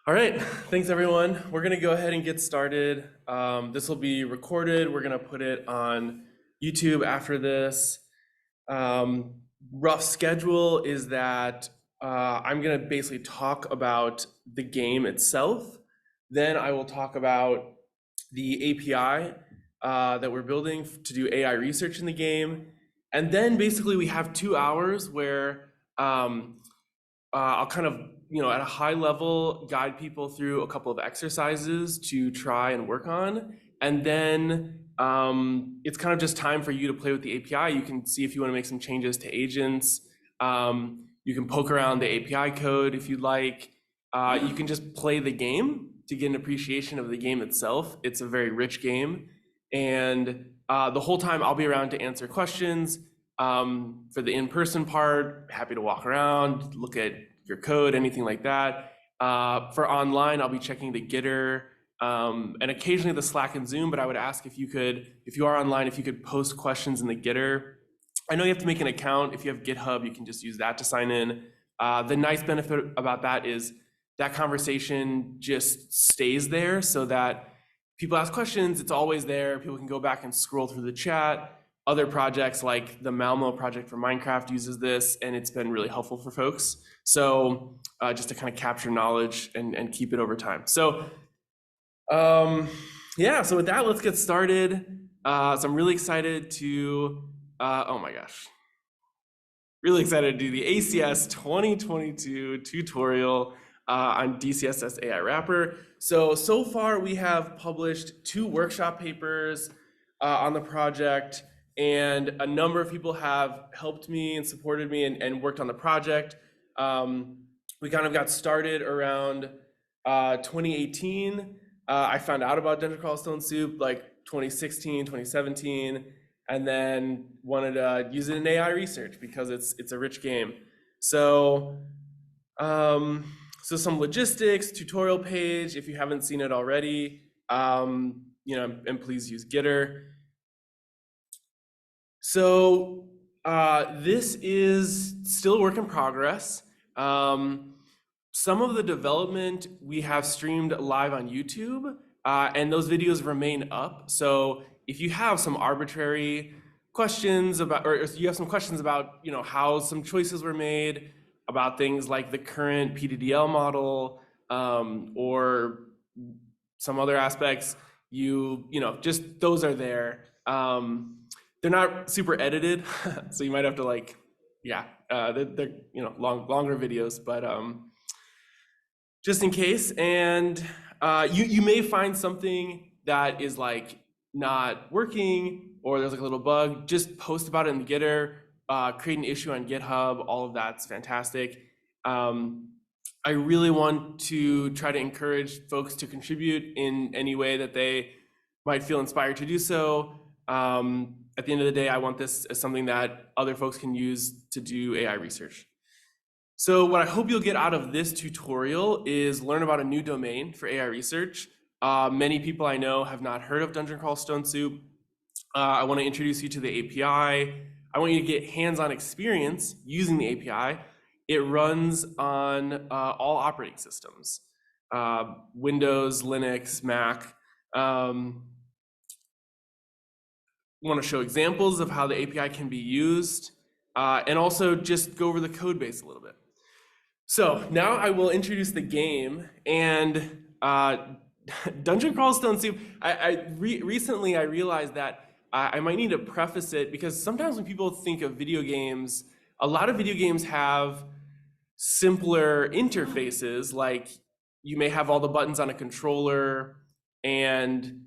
All right, thanks everyone. We're gonna go ahead and get started. This will be recorded. We're gonna put it on YouTube after this. Rough schedule is that I'm gonna basically talk about the game itself. Then I will talk about the API that we're building to do AI research in the game. And then basically we have 2 hours where I'll kind of, at a high level, guide people through a couple of exercises to try and work on. And then it's kind of just time for you to play with the API. You can see if you want to make some changes to agents. You can poke around the API code if you'd like. You can just play the game to get an appreciation of the game itself. It's a very rich game. And the whole time I'll be around to answer questions. For the in-person part, happy to walk around, look at your code, anything like that. For online, I'll be checking the Gitter and occasionally the Slack and Zoom, but I would ask if you are online, if you could post questions in the Gitter. I know you have to make an account. If you have GitHub, you can just use that to sign in. The nice benefit about that is that conversation just stays there so that people ask questions, it's always there. People can go back and scroll through the chat. Other projects like the Malmo project for Minecraft uses this, and it's been really helpful for folks. So just to kind of capture knowledge and keep it over time. So yeah, so with that, let's get started. So I'm really excited to, oh my gosh. Really excited to do the ACS 2022 tutorial on DCSS-AI-Wrapper. So far we have published 2 workshop papers on the project, and a number of people have helped me and supported me and worked on the project. We kind of got started around 2018. I found out about Dungeon Crawl Stone Soup like 2016, 2017, and then wanted to use it in AI research because it's a rich game. So, so some logistics, tutorial page, if you haven't seen it already, and please use Gitter. So this is still a work in progress. Some of the development we have streamed live on YouTube, and those videos remain up. So if you have some arbitrary questions about, or if you have some questions about, how some choices were made, about things like the current PDDL model, or some other aspects, just those are there. They're not super edited, so you might have to they're longer videos, but just in case. And you may find something that is like not working, or there's like a little bug. Just post about it in the Gitter, create an issue on GitHub. All of that's fantastic. I really want to try to encourage folks to contribute in any way that they might feel inspired to do so. At the end of the day, I want this as something that other folks can use to do AI research. So what I hope you'll get out of this tutorial is learn about a new domain for AI research. Many people I know have not heard of Dungeon Crawl Stone Soup. I want to introduce you to the API. I want you to get hands-on experience using the API. It runs on all operating systems, Windows, Linux, Mac. Want to show examples of how the API can be used, and also just go over the code base a little bit. So now I will introduce the game, and Dungeon Crawl Stone Soup. Recently I realized that I might need to preface it, because sometimes when people think of video games, a lot of video games have simpler interfaces, like you may have all the buttons on a controller, and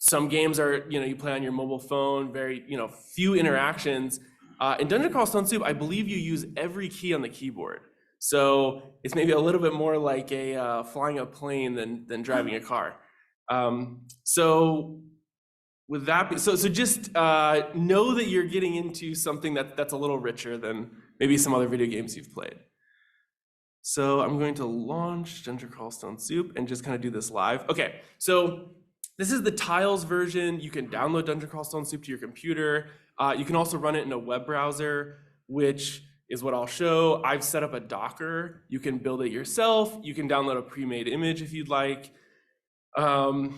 some games are, you play on your mobile phone, very, few interactions. In Dungeon Crawl Stone Soup, I believe you use every key on the keyboard. So it's maybe a little bit more like flying a plane than driving a car. So with that, so just know that you're getting into something that's a little richer than maybe some other video games you've played. So I'm going to launch Dungeon Crawl Stone Soup and just kind of do this live. Okay, so this is the Tiles version. You can download Dungeon Crawl Stone Soup to your computer. You can also run it in a web browser, which is what I'll show. I've set up a Docker. You can build it yourself. You can download a pre-made image if you'd like. You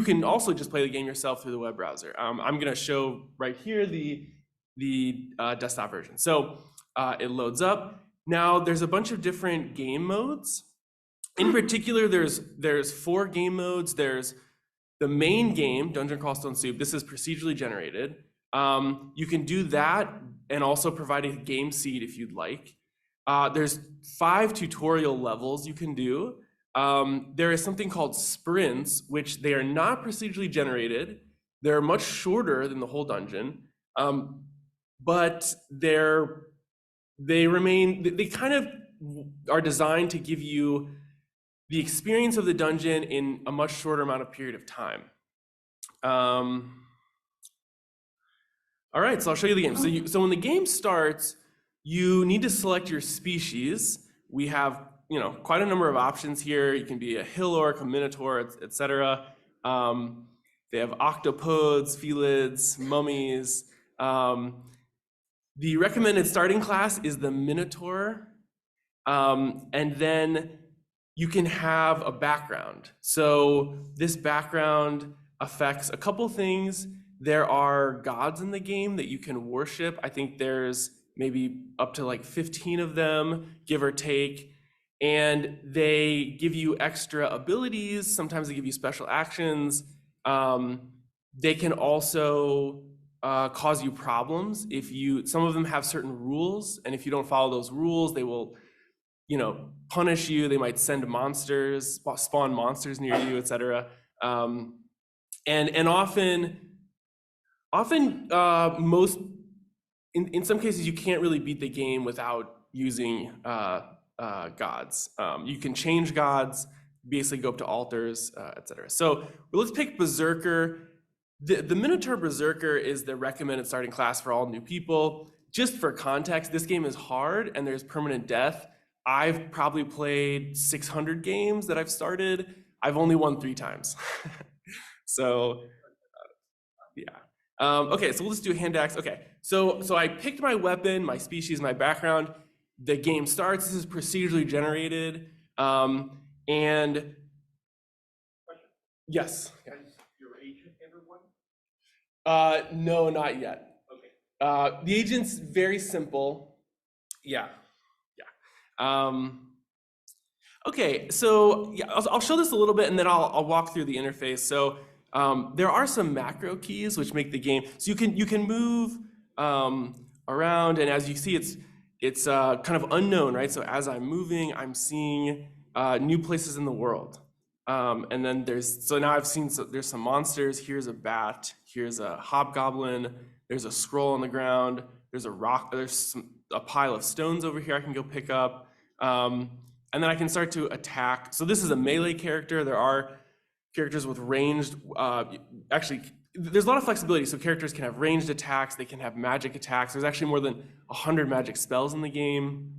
can also just play the game yourself through the web browser. I'm gonna show right here the desktop version. So it loads up. Now there's a bunch of different game modes. In particular, there's 4 game modes. There's the main game, Dungeon Crawl Stone Soup. This is procedurally generated. You can do that and also provide a game seed if you'd like. There's 5 tutorial levels you can do. There is something called sprints, which they are not procedurally generated. They're much shorter than the whole dungeon, but they kind of are designed to give you the experience of the dungeon in a much shorter amount of period of time. All right, so I'll show you the game. So when the game starts, you need to select your species. We have quite a number of options here. You can be a hill orc, a minotaur, etc. They have octopods, felids, mummies. The recommended starting class is the minotaur, and then you can have a background. So this background affects a couple things. There are gods in the game that you can worship. I think there's maybe up to like 15 of them, give or take. And they give you extra abilities. Sometimes they give you special actions. They can also cause you problems. Some of them have certain rules, and if you don't follow those rules, they will punish you. They might send monsters, spawn monsters near you, etc. And often in some cases you can't really beat the game without using gods. You can change gods, basically go up to altars, etc. So let's pick Berserker. The Minotaur Berserker is the recommended starting class for all new people. Just for context, this game is hard and there's permanent death. I've probably played 600 games that I've started. I've only won 3 times. So yeah. Okay, so we'll just do a hand axe. Okay, so I picked my weapon, my species, my background. The game starts. This is procedurally generated. And yes. Has your agent ever won? No, not yet. Okay. The agent's very simple. Yeah. Okay, so yeah, I'll show this a little bit and then I'll walk through the interface. So there are some macro keys which make the game, so you can move around, and as you see, it's kind of unknown, right? So as I'm moving, I'm seeing new places in the world. And then now I've seen, there's some monsters. Here's a bat, here's a hobgoblin, there's a scroll on the ground, there's a rock, there's a pile of stones over here I can go pick up. And then I can start to attack. So this is a melee character. There are characters with ranged, actually, there's a lot of flexibility. So characters can have ranged attacks, they can have magic attacks. There's actually more than 100 magic spells in the game.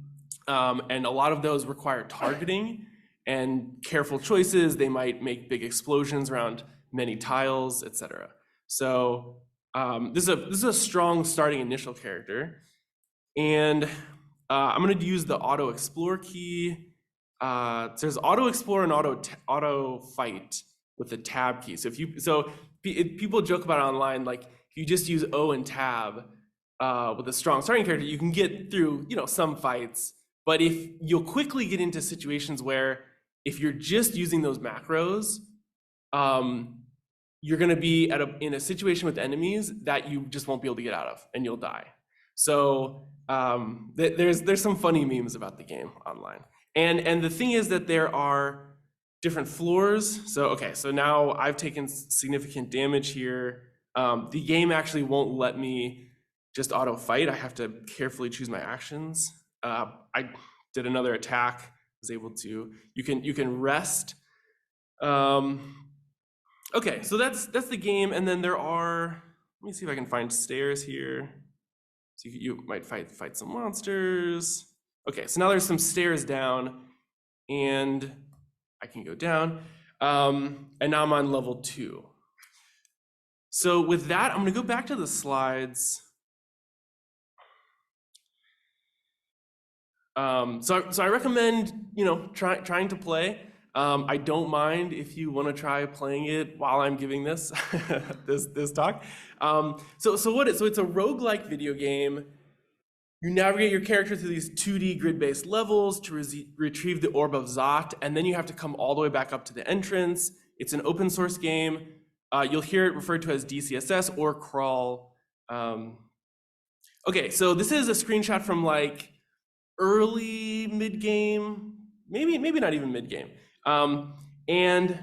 And a lot of those require targeting and careful choices. They might make big explosions around many tiles, etc. So this is a strong starting initial character. And I'm going to use the auto explore key. So there's auto explore and auto fight with the tab key. So if people joke about it online, like if you just use O and tab with a strong starting character, you can get through some fights. But if you'll quickly get into situations where if you're just using those macros, you're going to be in a situation with enemies that you just won't be able to get out of, and you'll die. So there's some funny memes about the game online. And the thing is that there are different floors. So now I've taken significant damage here. The game actually won't let me just auto fight. I have to carefully choose my actions. I did another attack, was able to, you can rest. Okay, so that's the game. And then there are, let me see if I can find stairs here. So you might fight some monsters. Okay, so now there's some stairs down, and I can go down. And now I'm on level 2. So with that, I'm gonna go back to the slides. So I recommend, trying to play. I don't mind if you want to try playing it while I'm giving this this talk. So what is so it's a roguelike video game. You navigate your character through these 2D grid-based levels to retrieve the Orb of Zot, and then you have to come all the way back up to the entrance. It's an open source game. You'll hear it referred to as DCSS or crawl. Okay, so this is a screenshot from like early mid-game, maybe not even mid-game. And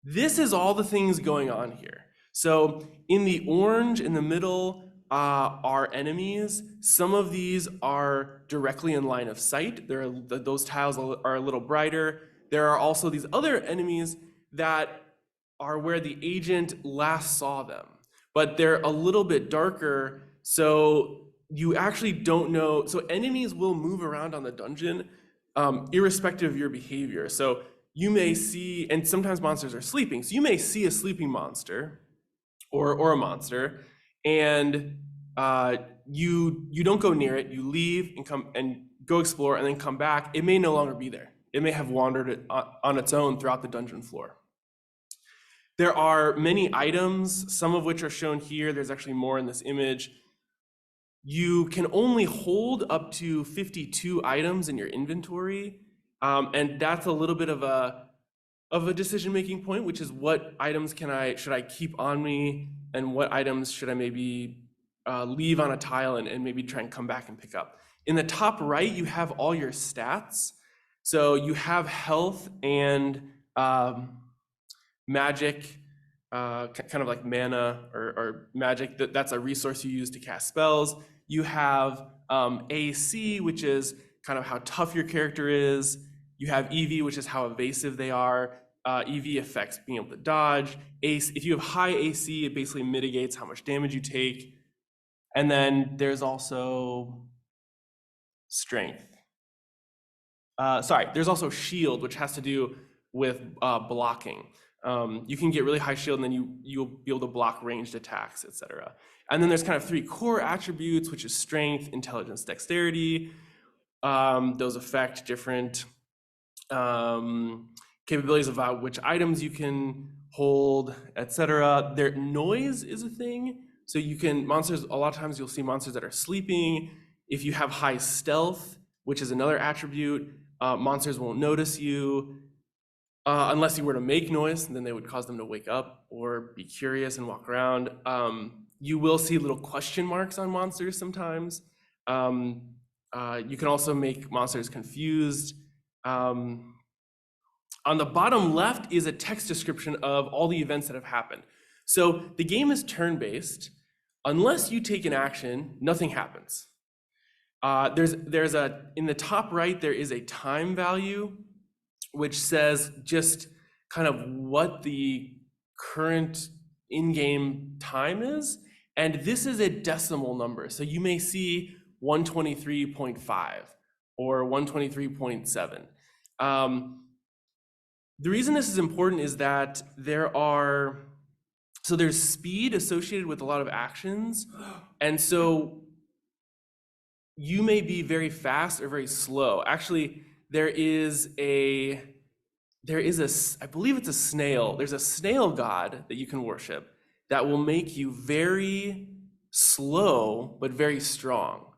this is all the things going on here. So in the orange in the middle are enemies. Some of these are directly in line of sight. Those tiles are a little brighter. There are also these other enemies that are where the agent last saw them, but they're a little bit darker, so you actually don't know. So enemies will move around on the dungeon irrespective of your behavior. So you may see, and sometimes monsters are sleeping, so you may see a sleeping monster or a monster, and you don't go near it. You leave and come and go explore, and then come back. It may no longer be there. It may have wandered on its own throughout the dungeon floor. There are many items, some of which are shown here. There's actually more in this image. You can only hold up to 52 items in your inventory, and that's a little bit of a decision-making point, which is what items should I keep on me, and what items should I maybe leave on a tile and maybe try and come back and pick up. In the top right, you have all your stats. So you have health and magic, kind of like mana or magic. That's a resource you use to cast spells. You have AC, which is kind of how tough your character is. You have EV, which is how evasive they are. EV affects being able to dodge. If you have high AC, it basically mitigates how much damage you take. And then there's also strength. There's also shield, which has to do with blocking. You can get really high shield, and then you'll be able to block ranged attacks, etc. And then there's kind of 3 core attributes, which is strength, intelligence, dexterity. Those affect different capabilities about which items you can hold, etc. Their noise is a thing. So monsters, a lot of times you'll see monsters that are sleeping. If you have high stealth, which is another attribute, monsters won't notice you unless you were to make noise, and then they would cause them to wake up or be curious and walk around. You will see little question marks on monsters sometimes. You can also make monsters confused. On the bottom left is a text description of all the events that have happened. So the game is turn-based. Unless you take an action, nothing happens. In the top right, there is a time value, which says just kind of what the current in-game time is. And this is a decimal number. So you may see 123.5 or 123.7. The reason this is important is that there's speed associated with a lot of actions. And so you may be very fast or very slow. Actually, I believe it's a snail. There's a snail god that you can worship that will make you very slow, but very strong.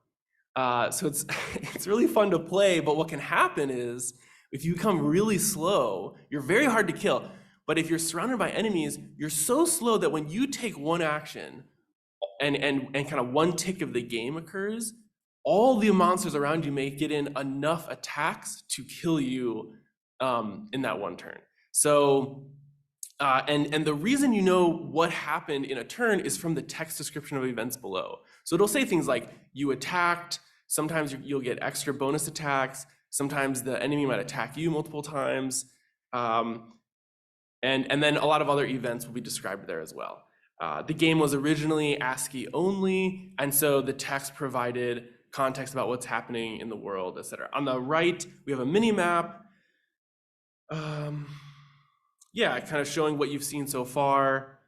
So it's really fun to play, but what can happen is if you become really slow, you're very hard to kill. But if you're surrounded by enemies, you're so slow that when you take one action and kind of one tick of the game occurs, all the monsters around you may get in enough attacks to kill you in that one turn. So, and the reason you know what happened in a turn is from the text description of events below. So it'll say things like, you attacked, sometimes you'll get extra bonus attacks, sometimes the enemy might attack you multiple times, and then a lot of other events will be described there as well. The game was originally ASCII only, and so the text provided context about what's happening in the world, etc. On the right, we have a mini map. Kind of showing what you've seen so far.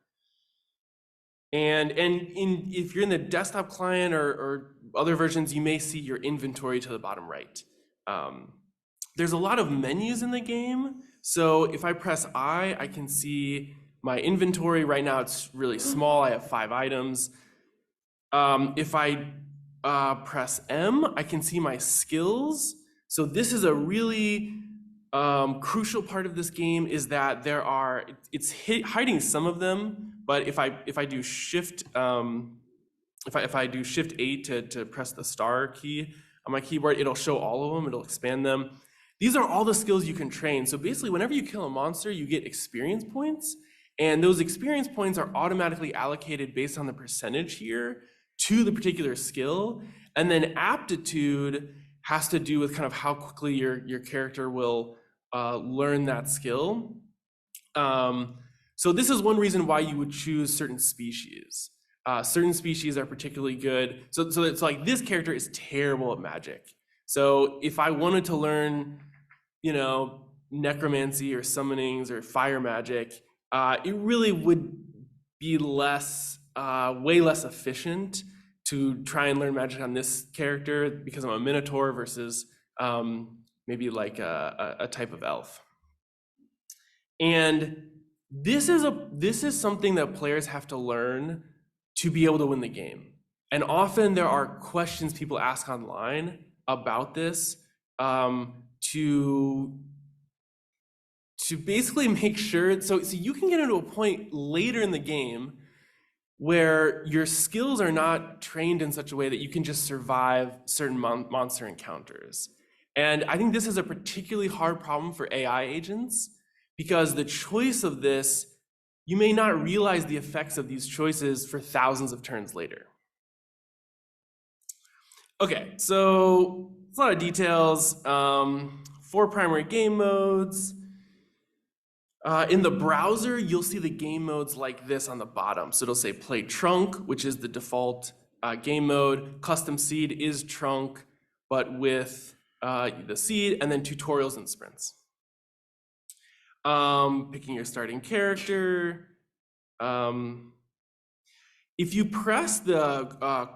And if you're in the desktop client or other versions, you may see your inventory to the bottom right. There's a lot of menus in the game. So if I press I can see my inventory. Right now it's really small. I have 5 items. If I press M, I can see my skills. So this is a really crucial part of this game, is that it's hiding some of them, but if I do Shift if I do Shift 8 to press the star key on my keyboard, it'll show all of them. It'll expand them. These are all the skills you can train. So basically, whenever you kill a monster, you get experience points, and those experience points are automatically allocated based on the percentage here to the particular skill. And then aptitude has to do with kind of how quickly your character will learn that skill. So this is one reason why you would choose certain species. Certain species are particularly good. So it's like, this character is terrible at magic. So if I wanted to learn, necromancy or summonings or fire magic, it really would be way less efficient to try and learn magic on this character, because I'm a minotaur versus maybe like a type of elf. And this is something that players have to learn to be able to win the game. And often there are questions people ask online about this to basically make sure, so you can get into a point later in the game where your skills are not trained in such a way that you can just survive certain monster encounters. And I think this is a particularly hard problem for AI agents, because the choice of this, you may not realize the effects of these choices for thousands of turns later. Okay, so it's a lot of details. 4 primary game modes. In the browser, you'll see the game modes like this on the bottom. So it'll say play trunk, which is the default game mode. Custom seed is trunk, but with the seed, and then tutorials and sprints. Picking your starting character. If you press the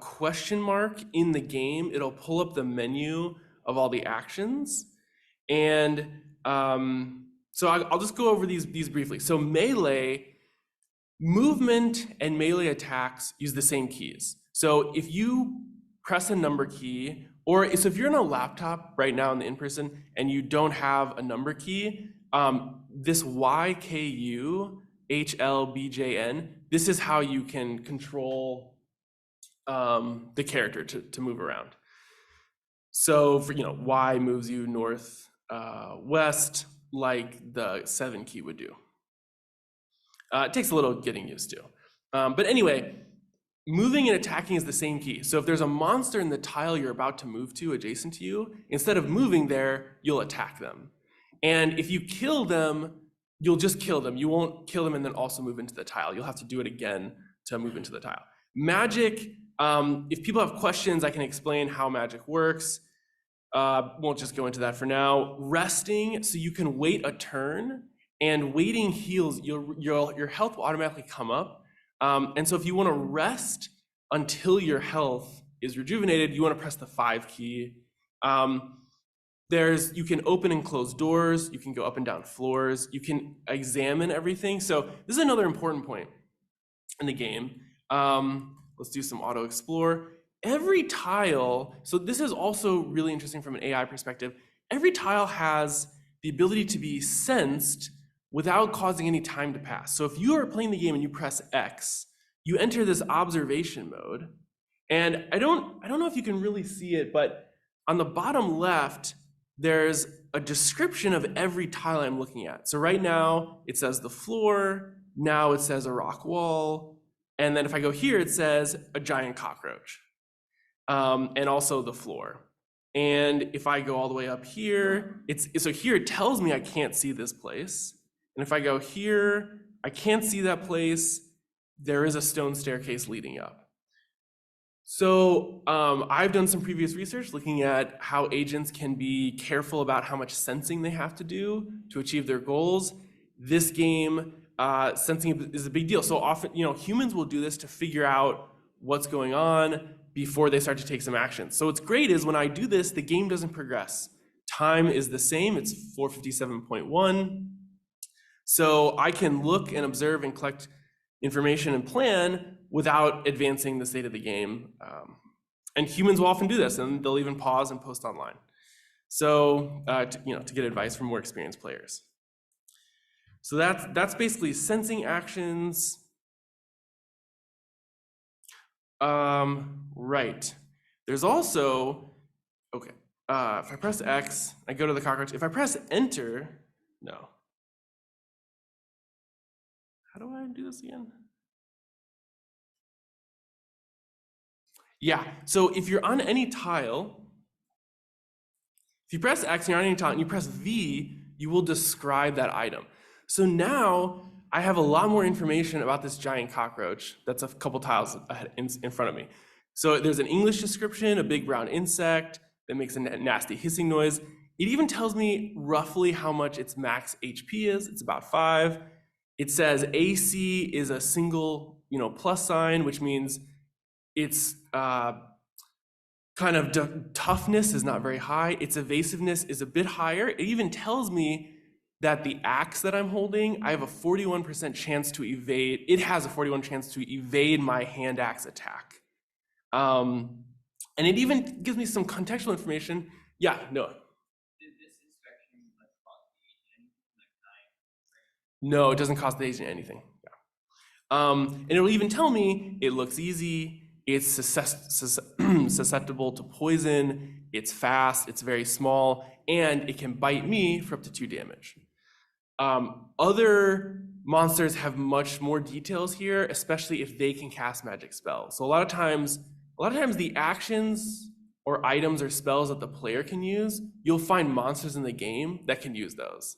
question mark in the game, it'll pull up the menu of all the actions. And so I'll just go over these briefly. So melee, movement and melee attacks use the same keys. So if you press a number key, so if you're on a laptop right now in the in-person and you don't have a number key, this YKUHLBJN, this is how you can control the character to move around. So for, Y moves you north, west, like the 7 key would do. It takes a little getting used to. But anyway, moving and attacking is the same key. So if there's a monster in the tile you're about to move to adjacent to you, instead of moving there, you'll attack them. And if you kill them, you'll just kill them. You won't kill them and then also move into the tile. You'll have to do it again to move into the tile. Magic, if people have questions, I can explain how magic works. Won't just go into that for now. Resting, so you can wait a turn, and waiting heals, your health will automatically come up. And so if you want to rest until your health is rejuvenated, you want to press the 5 key. You can open and close doors, you can go up and down floors, you can examine everything. So this is another important point in the game. Let's do some auto explore. Every tile, so this is also really interesting from an AI perspective, every tile has the ability to be sensed without causing any time to pass. So if you are playing the game and you press X, you enter this observation mode. And I don't know if you can really see it, but on the bottom left, there's a description of every tile I'm looking at. So right now it says the floor, now it says a rock wall, and then if I go here, it says a giant cockroach, and also the floor. And if I go all the way up here, so here it tells me I can't see this place. And if I go here, I can't see that place. There is a stone staircase leading up. So I've done some previous research looking at how agents can be careful about how much sensing they have to do to achieve their goals. This game sensing is a big deal. So often, humans will do this to figure out what's going on before they start to take some action. So what's great is when I do this, the game doesn't progress. Time is the same, it's 457.1. So I can look and observe and collect information and plan without advancing the state of the game. And humans will often do this, and they'll even pause and post online. So to get advice from more experienced players. So that's basically sensing actions. Right. There's also, okay, if I press X, I go to the cockroach. If I press Enter, no. How do I do this again? Yeah, so if you're on any tile, if you press X and you're on any tile and you press V, you will describe that item. So now I have a lot more information about this giant cockroach that's a couple tiles ahead, in front of me. So there's an English description, a big brown insect that makes a nasty hissing noise. It even tells me roughly how much its max HP is. It's about 5. It says AC is a single, plus sign, which means its kind of toughness is not very high. Its evasiveness is a bit higher. It even tells me that the axe that I'm holding, I have a 41% chance to evade. It has a 41% chance to evade my hand axe attack. And it even gives me some contextual information. Yeah, no. Did this inspection cost the agent time? No, it doesn't cost the agent anything. Yeah. And it will even tell me it looks easy, it's susceptible to poison, it's fast, it's very small, and it can bite me for up to 2 damage. Other monsters have much more details here, especially if they can cast magic spells. So a lot of times the actions or items or spells that the player can use, you'll find monsters in the game that can use those.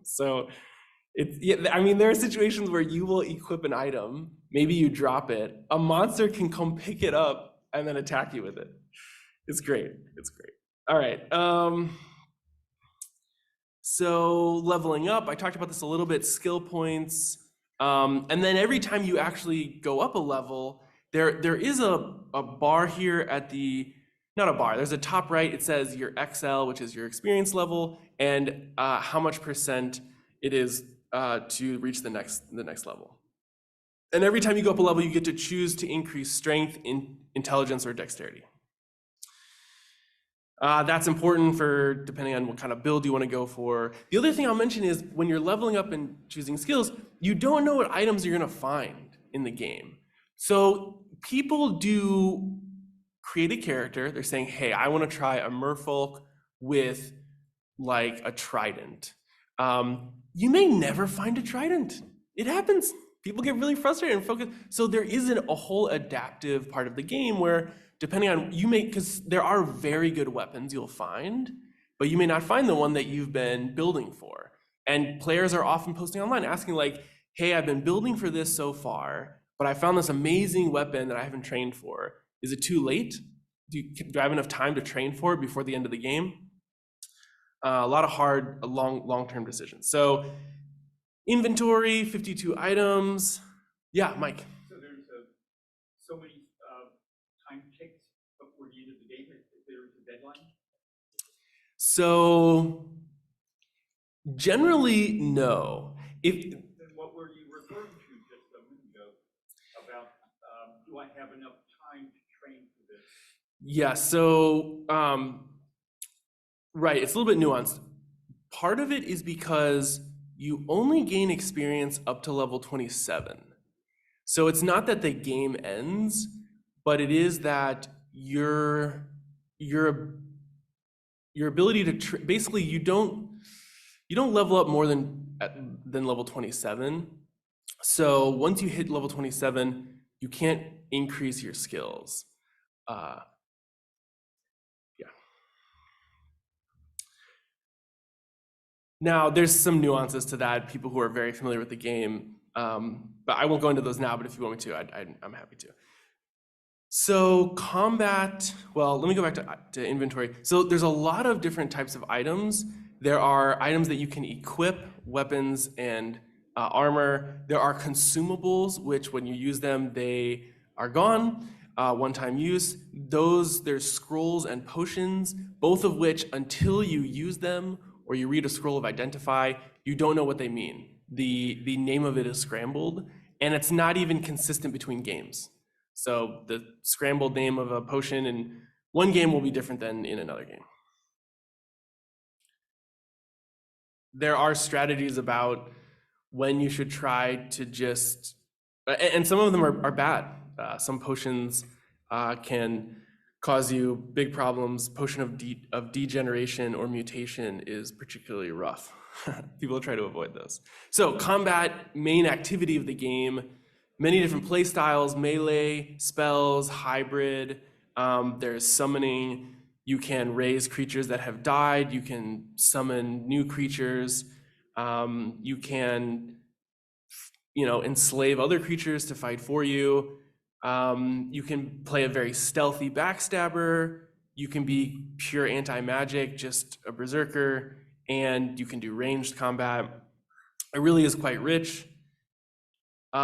So there are situations where you will equip an item, maybe you drop it, a monster can come pick it up and then attack you with it. It's great, it's great. All right, so leveling up, I talked about this a little bit, skill points. And then every time you actually go up a level, there is a bar here at not a bar, there's a top right, it says your XL, which is your experience level, and how much percent it is to reach the next level. And every time you go up a level, you get to choose to increase strength, intelligence, or dexterity. That's important for depending on what kind of build you want to go for. The other thing I'll mention is when you're leveling up and choosing skills, you don't know what items you're going to find in the game. So people do create a character. They're saying, hey, I want to try a merfolk with like a trident. You may never find a trident. It happens. People get really frustrated and focused. So there isn't a whole adaptive part of the game where depending on, because there are very good weapons you'll find, but you may not find the one that you've been building for. And players are often posting online asking like, hey, I've been building for this so far, but I found this amazing weapon that I haven't trained for. Is it too late? Do I have enough time to train for it before the end of the game? A lot of hard, long-term decisions. So inventory, 52 items. Yeah, Mike. So there's so many time ticks before the end of the game, if there's a deadline? So generally, no. Then what were you referring to just a minute ago about, do I have enough time to train for this? Yeah, so, right, it's a little bit nuanced. Part of it is because you only gain experience up to level 27. So it's not that the game ends, but it is that your ability to basically you don't level up more than level 27. So once you hit level 27, you can't increase your skills. Now, there's some nuances to that, people who are very familiar with the game, but I won't go into those now, but if you want me to, I'm happy to. So combat, well, let me go back to inventory. So there's a lot of different types of items. There are items that you can equip, weapons and armor. There are consumables, which when you use them, they are gone, one-time use. There's scrolls and potions, both of which, until you use them or you read a scroll of identify, you don't know what they mean. The name of it is scrambled, and it's not even consistent between games. So the scrambled name of a potion in one game will be different than in another game. There are strategies about when you should try to just, and some of them are bad. Some potions can cause you big problems. Potion of degeneration or mutation is particularly rough. People try to avoid those. So combat, main activity of the game, many different play styles, melee, spells, hybrid. There's summoning. You can raise creatures that have died. You can summon new creatures. You can, enslave other creatures to fight for you. You can play a very stealthy backstabber. You can be pure anti-magic, just a berserker, and you can do ranged combat. It really is quite rich. So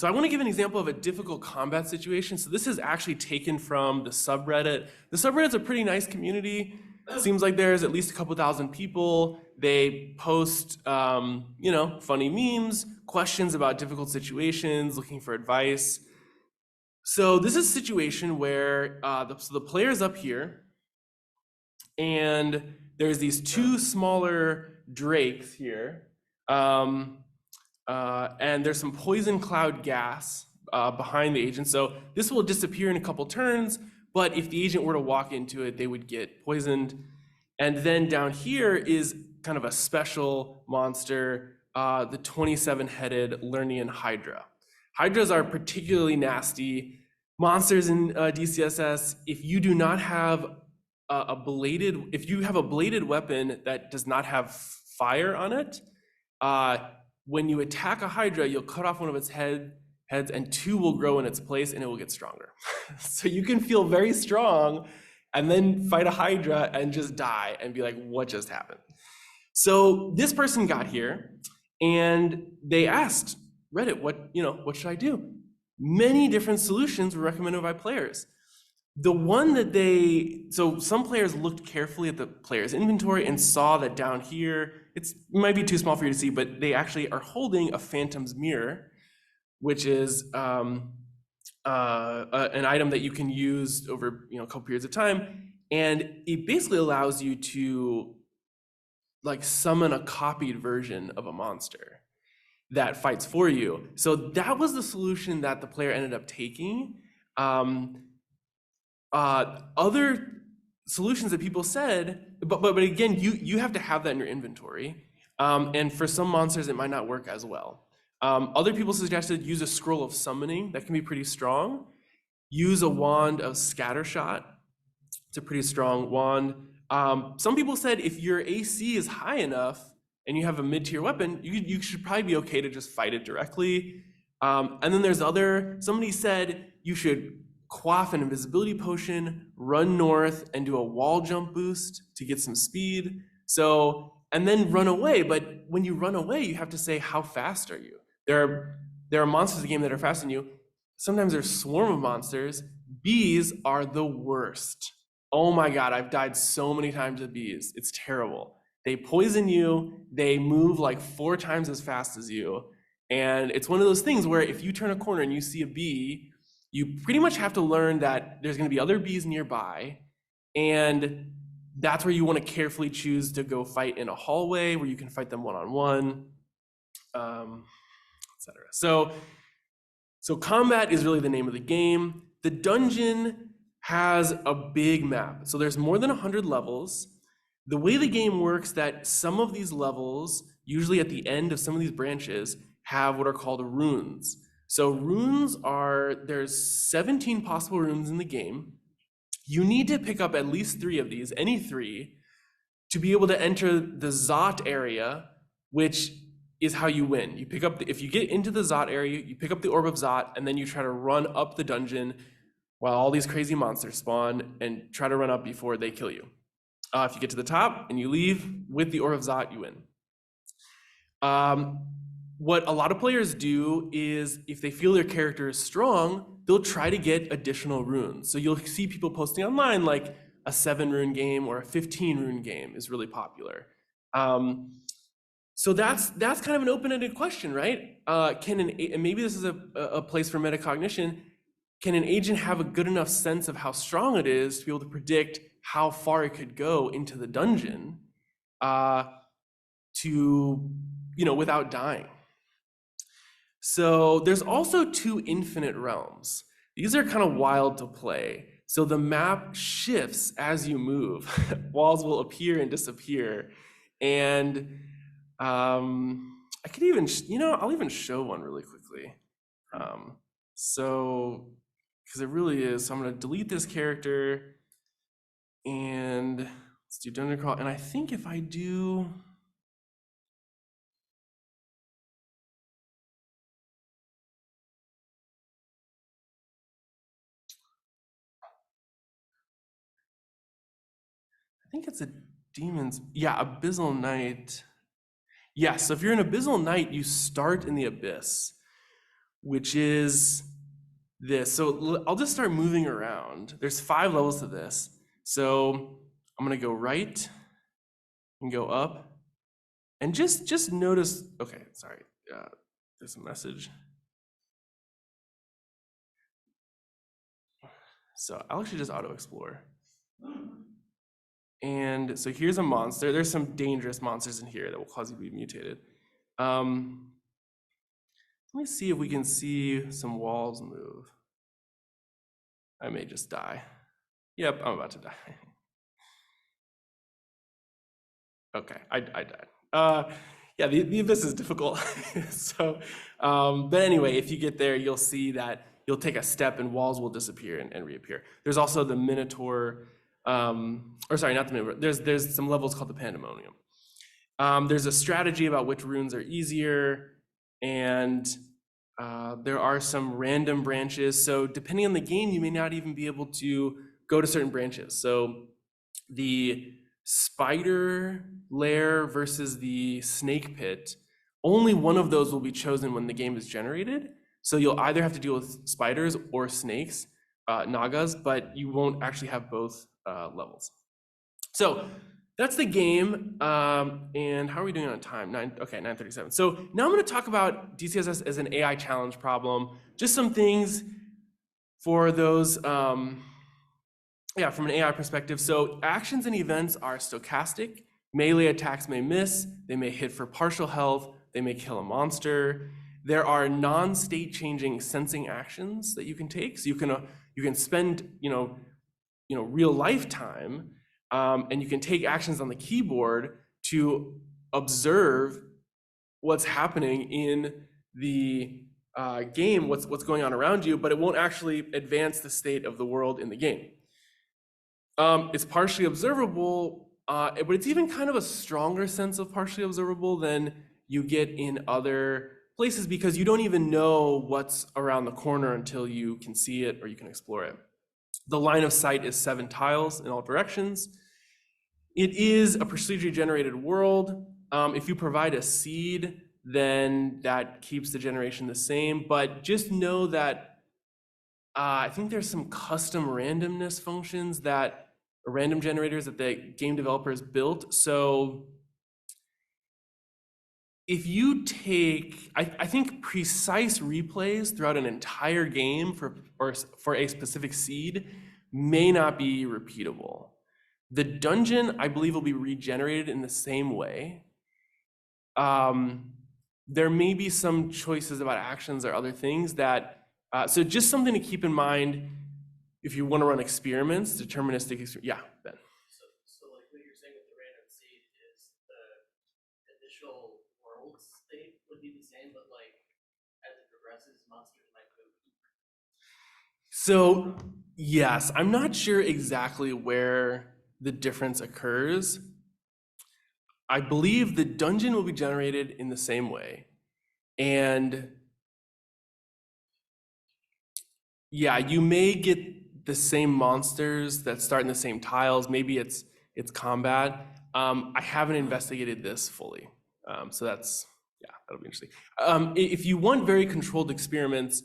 I want to give an example of a difficult combat situation. So this is actually taken from the subreddit. The subreddit's a pretty nice community. It seems like there's at least a couple thousand people. They post, funny memes, questions about difficult situations, looking for advice. So this is a situation where the player's up here, and there's these two smaller drakes here. And there's some poison cloud gas behind the agent. So this will disappear in a couple turns, but if the agent were to walk into it, they would get poisoned. And then down here is kind of a special monster, the 27-headed Lernian Hydra. Hydras are particularly nasty monsters in DCSS. If you do not have if you have a bladed weapon that does not have fire on it, when you attack a Hydra, you'll cut off one of its heads and two will grow in its place and it will get stronger. So you can feel very strong and then fight a Hydra and just die and be like, what just happened? So this person got here and they asked Reddit, what should I do? Many different solutions were recommended by players. The one that so some players looked carefully at the player's inventory and saw that down here, it might be too small for you to see, but they actually are holding a Phantom's Mirror, which is an item that you can use over a couple periods of time. And it basically allows you to summon a copied version of a monster that fights for you. So that was the solution that the player ended up taking. Other solutions that people said, but again, you have to have that in your inventory. And for some monsters, it might not work as well. Other people suggested use a scroll of summoning. That can be pretty strong. Use a wand of scattershot. It's a pretty strong wand. Some people said if your AC is high enough and you have a mid-tier weapon, you should probably be okay to just fight it directly. And then there's somebody said you should quaff an invisibility potion, run north, and do a wall jump boost to get some speed. And then run away. But when you run away, you have to say, how fast are you? There are monsters in the game that are faster than you. Sometimes there's a swarm of monsters. Bees are the worst. Oh my God, I've died so many times with bees. It's terrible. They poison you. They move like 4 times as fast as you. And it's one of those things where if you turn a corner and you see a bee, you pretty much have to learn that there's going to be other bees nearby, and that's where you want to carefully choose to go fight in a hallway where you can fight them one-on-one, etc. So combat is really the name of the game. The dungeon has a big map. So there's more than 100 levels. The way the game works, that some of these levels, usually at the end of some of these branches, have what are called runes. So there's 17 possible runes in the game. You need to pick up at least 3 of these, any 3, to be able to enter the Zot area, which is how you win. If you get into the Zot area, you pick up the Orb of Zot, and then you try to run up the dungeon while all these crazy monsters spawn, and try to run up before they kill you. If you get to the top and you leave with the Orb of Zot, you win. what a lot of players do is if they feel their character is strong, they'll try to get additional runes. So you'll see people posting online like a 7-rune game or a 15-rune game is really popular. So that's kind of an open-ended question, right? And maybe this is a place for metacognition. Can an agent have a good enough sense of how strong it is to be able to predict how far it could go into the dungeon without dying? So there's also 2 infinite realms. These are kind of wild to play. So the map shifts as you move. Walls will appear and disappear. And I could even, I'll even show one really quickly. Because it really is. So I'm going to delete this character and let's do dungeon crawl. And I think if I do, I think it's a demon's, yeah, Abyssal Knight. Yeah, so if you're an Abyssal Knight, you start in the Abyss, which is this. So I'll just start moving around. There's 5 levels to this. So I'm gonna go right and go up. And just notice, okay, sorry, there's a message. So I'll actually just auto explore. And so here's a monster. There's some dangerous monsters in here that will cause you to be mutated. Let me see if we can see some walls move. I may just die. Yep, I'm about to die. Okay, I died. Yeah, the abyss is difficult. So, but anyway, if you get there, you'll see that you'll take a step and walls will disappear and reappear. There's also the Minotaur, or sorry, not the Minotaur. There's some levels called the Pandemonium. There's a strategy about which runes are easier, and there are some random branches. So depending on the game, you may not even be able to go to certain branches. So the spider lair versus the snake pit, only one of those will be chosen when the game is generated. So you'll either have to deal with spiders or snakes, nagas, but you won't actually have both levels. So that's the game. And how are we doing on time? 9:37. So now I'm going to talk about DCSS as an AI challenge problem. Just some things for those, from an AI perspective. So actions and events are stochastic. Melee attacks may miss. They may hit for partial health. They may kill a monster. There are non-state changing sensing actions that you can take. So you can spend real lifetime, and you can take actions on the keyboard to observe what's happening in the game, what's going on around you, but it won't actually advance the state of the world in the game. It's partially observable, but it's even kind of a stronger sense of partially observable than you get in other places because you don't even know what's around the corner until you can see it or you can explore it. The line of sight is 7 tiles in all directions. It is a procedurally generated world. If you provide a seed, then that keeps the generation the same, but just know that I think there's some custom randomness functions that random generators that the game developers built. So if you take, I think precise replays throughout an entire game for a specific seed may not be repeatable. The dungeon, I believe, will be regenerated in the same way. There may be some choices about actions or other things that, so just something to keep in mind if you want to run experiments, deterministic, yeah, Ben. So like what you're saying with the random seed is the initial world state would be the same, but like as it progresses, monsters might move. So yes, I'm not sure exactly where the difference occurs. I believe the dungeon will be generated in the same way. And yeah, you may get the same monsters that start in the same tiles. Maybe it's combat. I haven't investigated this fully. So that's Yeah, that'll be interesting. If you want very controlled experiments,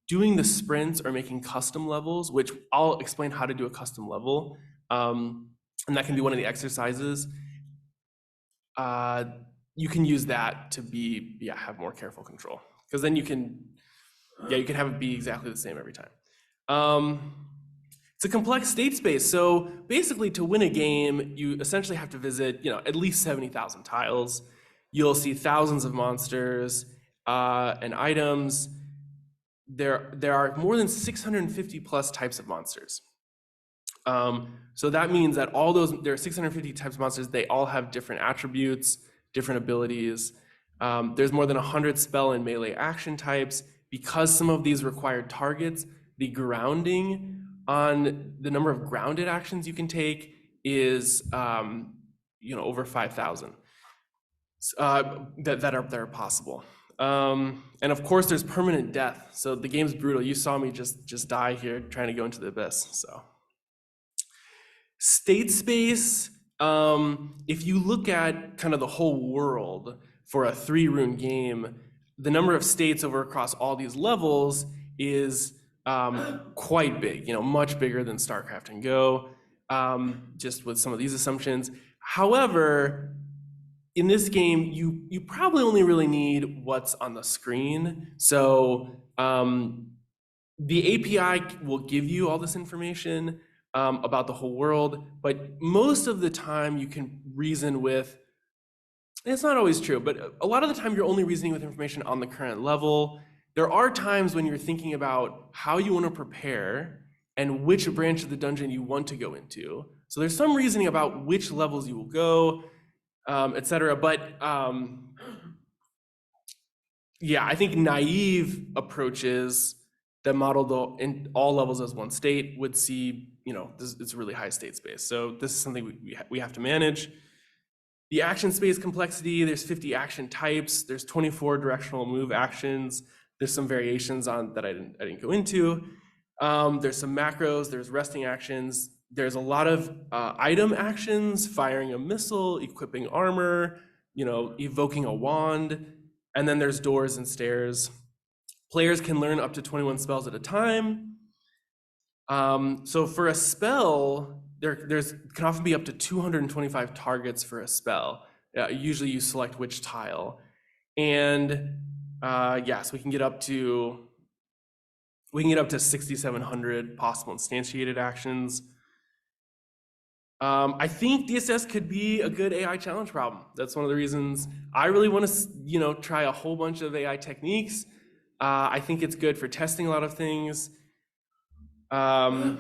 doing the sprints or making custom levels, which I'll explain how to do a custom level, and that can be one of the exercises. You can use that to have more careful control, because then you can have it be exactly the same every time. It's a complex state space. So basically, to win a game, you essentially have to visit, at least 70,000 tiles. You'll see thousands of monsters and items. There are more than 650 plus types of monsters. So that means that there are 650 types of monsters. They all have different attributes, different abilities. There's more than 100 spell and melee action types. Because some of these require targets, the grounding on the number of grounded actions you can take is over 5,000 that are possible. And of course, there's permanent death. So the game's brutal. You saw me just die here trying to go into the abyss. So state space, if you look at kind of the whole world for a 3-rune game, the number of states across all these levels is quite big, much bigger than StarCraft and Go, just with some of these assumptions. However, in this game, you probably only really need what's on the screen. So the API will give you all this information about the whole world, but most of the time you can reason with, it's not always true, but a lot of the time you're only reasoning with information on the current level. There are times when you're thinking about how you want to prepare and which branch of the dungeon you want to go into. So there's some reasoning about which levels you will go, etc. But I think naive approaches that model in all levels as one state would see, it's a really high state space. So this is something we have to manage. The action space complexity, there's 50 action types, there's 24 directional move actions, there's some variations on that I didn't go into. There's some macros, there's resting actions, there's a lot of item actions, firing a missile, equipping armor, evoking a wand, and then there's doors and stairs. Players can learn up to 21 spells at a time. So for a spell, there's can often be up to 225 targets for a spell. Usually you select which tile. And so we can get up to 6,700 possible instantiated actions. I think DSS could be a good AI challenge problem. That's one of the reasons I really want to, try a whole bunch of AI techniques. I think it's good for testing a lot of things. I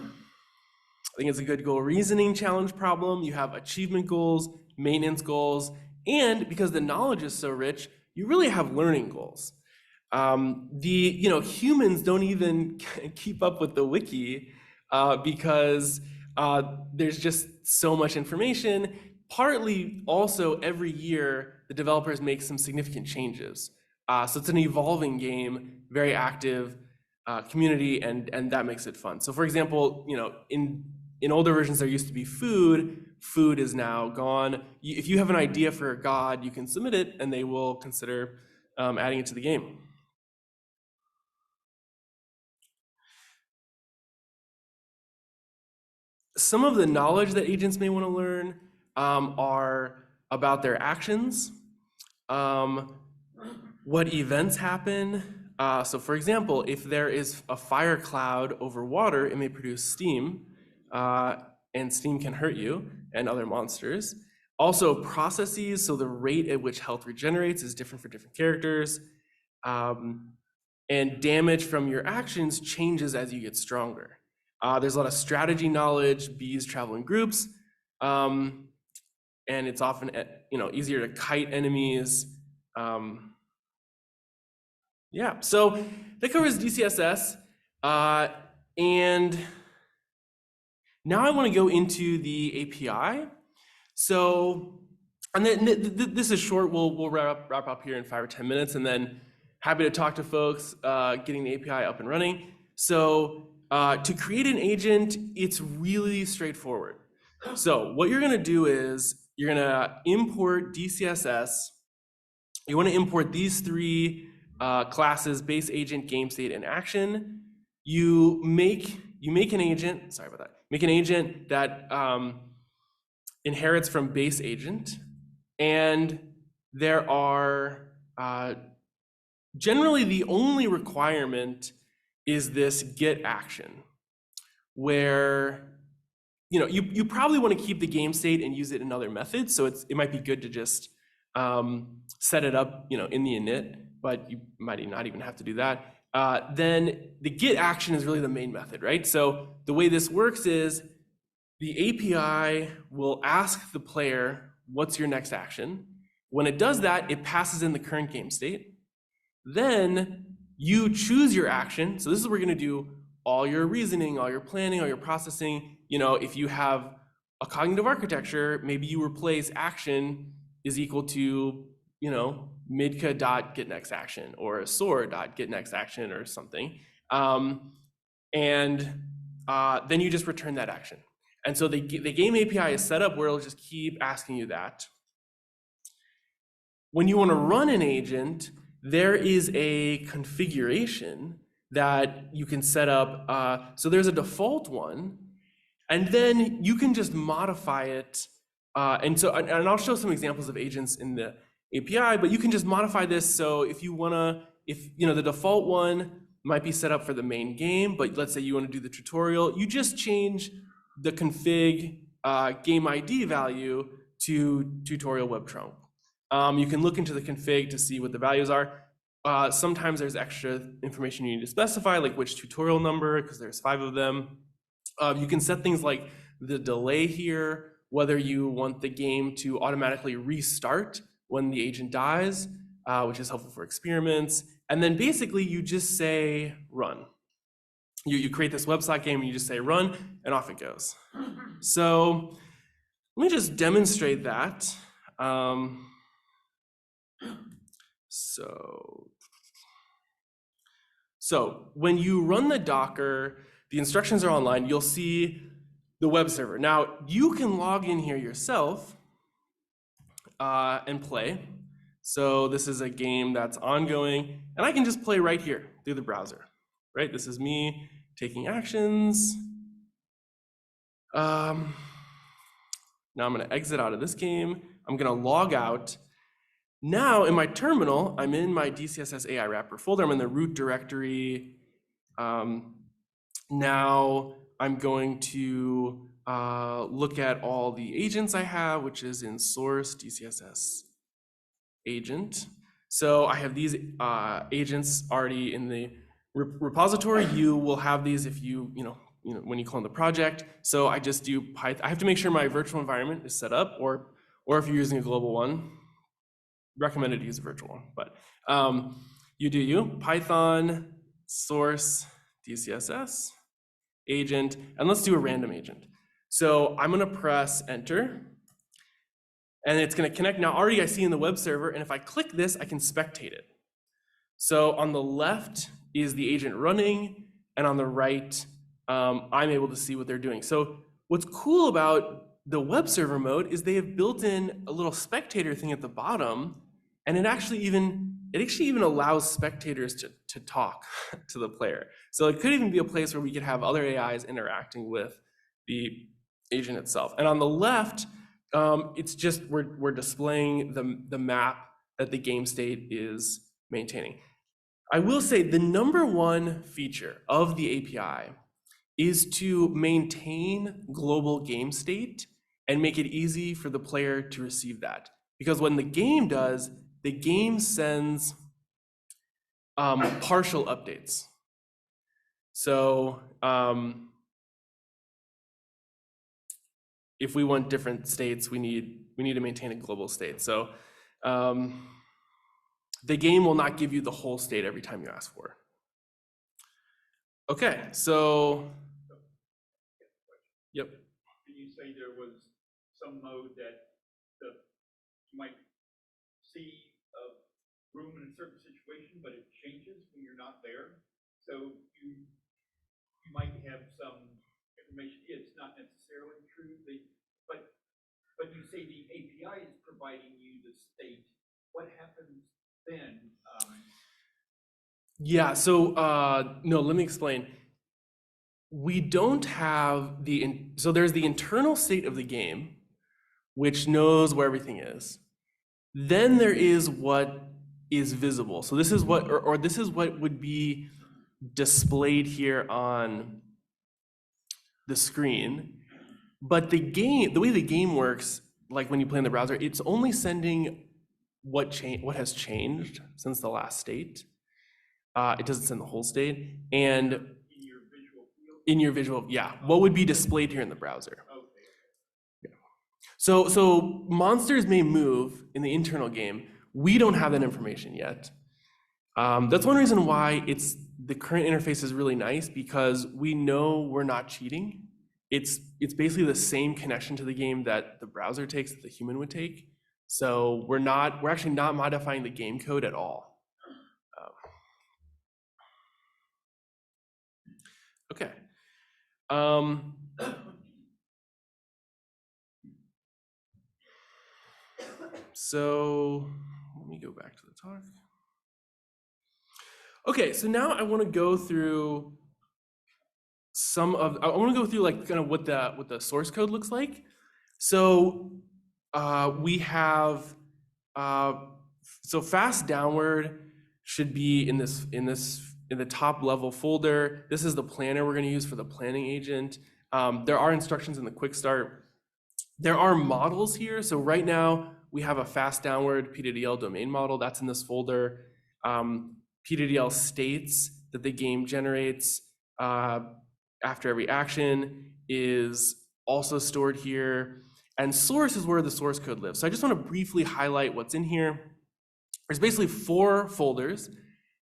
think it's a good goal reasoning challenge problem. You have achievement goals, maintenance goals, and because the knowledge is so rich, you really have learning goals. Humans don't even keep up with the wiki because there's just so much information. Partly also every year, the developers make some significant changes. So it's an evolving game, very active community, and that makes it fun. So for example, in older versions, there used to be food. Food is now gone. If you have an idea for a god, you can submit it, and they will consider adding it to the game. Some of the knowledge that agents may want to learn are about their actions, what events happen. So for example, if there is a fire cloud over water, it may produce steam, and steam can hurt you and other monsters. Also processes, so the rate at which health regenerates is different for different characters. And damage from your actions changes as you get stronger. There's a lot of strategy knowledge, bees travel in groups, and it's often easier to kite enemies. So that covers DCSS, and now I want to go into the API. So, and then this is short. We'll wrap up here in 5 or 10 minutes, and then happy to talk to folks getting the API up and running. So to create an agent, it's really straightforward. So what you're going to do is you're going to import DCSS You want to import these three classes: base, agent, game state, and action. You make an agent. Sorry about that. Make an agent that inherits from base agent, and there are generally the only requirement is this get action, where you probably want to keep the game state and use it in other methods. So it might be good to just set it up in the init, but you might not even have to do that. Then the get action is really the main method, right? So the way this works is the API will ask the player, what's your next action? When it does that, it passes in the current game state. Then you choose your action. So this is where we're going to do all your reasoning, all your planning, all your processing. If you have a cognitive architecture, maybe you replace action is equal to, midka.getNextAction or soar.getNextAction or something. And then you just return that action. And so the game API is set up where it'll just keep asking you that. When you want to run an agent, there is a configuration that you can set up. So there's a default one, and then you can just modify it. And I'll show some examples of agents in the API, but you can just modify this. So if you wanna, the default one might be set up for the main game, but let's say you want to do the tutorial, you just change the config game ID value to tutorial web trunk. You can look into the config to see what the values are. Sometimes there's extra information you need to specify, like which tutorial number, because there's 5 of them. You can set things like the delay here, whether you want the game to automatically restart when the agent dies, which is helpful for experiments. And then basically you just say run. You create this website game and you just say run, and off it goes. So let me just demonstrate that. So when you run the Docker, the instructions are online, you'll see the web server. Now, you can log in here yourself and play. So this is a game that's ongoing, and I can just play right here through the browser, right? This is me taking actions. Now I'm gonna exit out of this game. I'm gonna log out. Now in my terminal, I'm in my DCSS-AI-Wrapper folder. I'm in the root directory. Now I'm going to look at all the agents I have, which is in source DCSS agent. So I have these agents already in the repository. You will have these if when you clone the project. So I just do Python. I have to make sure my virtual environment is set up, or if you're using a global one, recommended to use a virtual one. But you do Python source DCSS agent, and let's do a random agent. So I'm gonna press enter, and it's gonna connect. Now already I see in the web server, and if I click this, I can spectate it. So on the left is the agent running, and on the right, I'm able to see what they're doing. So what's cool about the web server mode is they have built in a little spectator thing at the bottom, and it actually even allows spectators to talk to the player. So it could even be a place where we could have other AIs interacting with the agent itself. And on the left, it's just we're displaying the map that the game state is maintaining. I will say the number one feature of the API is to maintain global game state and make it easy for the player to receive that. Because when the game does, the game sends partial updates. So if we want different states, we need to maintain a global state. So the game will not give you the whole state every time you ask for it. Okay, so yep. Can you say there was some mode that you might see a room in a certain situation, but it changes when you're not there? So you might have some information. It's not necessarily true, but you say the API is providing you the state what happens then? Yeah, so no, let me explain. We don't have so there's the internal state of the game, which knows where everything is. Then there is what is visible. So this is what, or this is what would be displayed here on the screen. But the way the game works, like when you play in the browser, it's only sending what has changed since the last state. It doesn't send the whole state. And In your visual field? in your visual, yeah, what would be displayed here in the browser. Okay. So monsters may move in the internal game. We don't have that information yet. That's one reason why the current interface is really nice, because we know we're not cheating. It's basically the same connection to the game that the browser takes that the human would take. So we're actually not modifying the game code at all. Okay. So let me go back to the talk. Okay, so now I want to go through like kind of what the source code looks like. So we have so fast downward should be in the top level folder. This is the planner we're going to use for the planning agent. There are instructions in the quick start. There are models here. So right now we have a fast downward PWDL domain model that's in this folder. PWDL states that the game generates after every action is also stored here. And source is where the source code lives. So I just want to briefly highlight what's in here. There's basically 4 folders: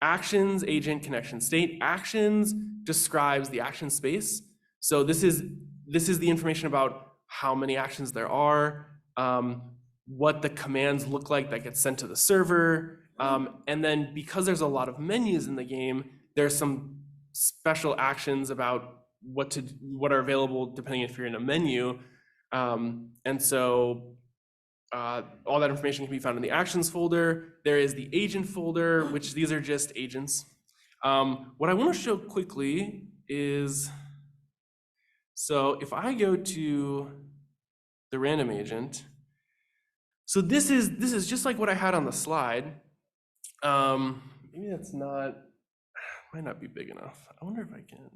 actions, agent, connection, state. Actions describes the action space. So this is the information about how many actions there are, what the commands look like that get sent to the server. And then because there's a lot of menus in the game, there's some special actions about what are available depending if you're in a menu. And so all that information can be found in the actions folder. There is the agent folder, which these are just agents. What I want to show quickly is, so if I go to the random agent, so this is just like what I had on the slide. Maybe that's might not be big enough. I wonder if I can.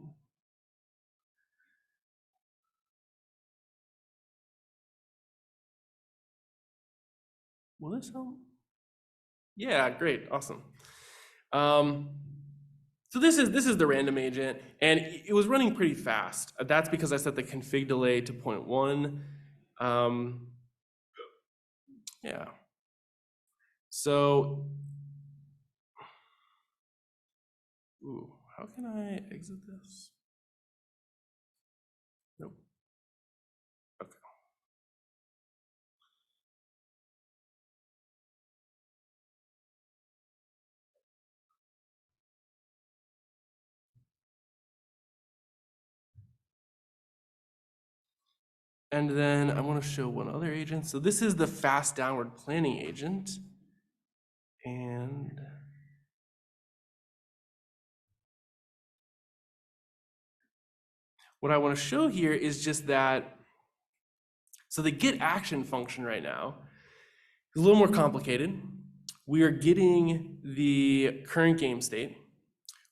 Will this help? Yeah, great, awesome. So this is the random agent, and it was running pretty fast. That's because I set the config delay to 0.1. Yeah. So, how can I exit this? Nope. Okay. And then I want to show one other agent. So this is the fast downward planning agent. And what I want to show here is just that, so the get action function right now is a little more complicated. We are getting the current game state.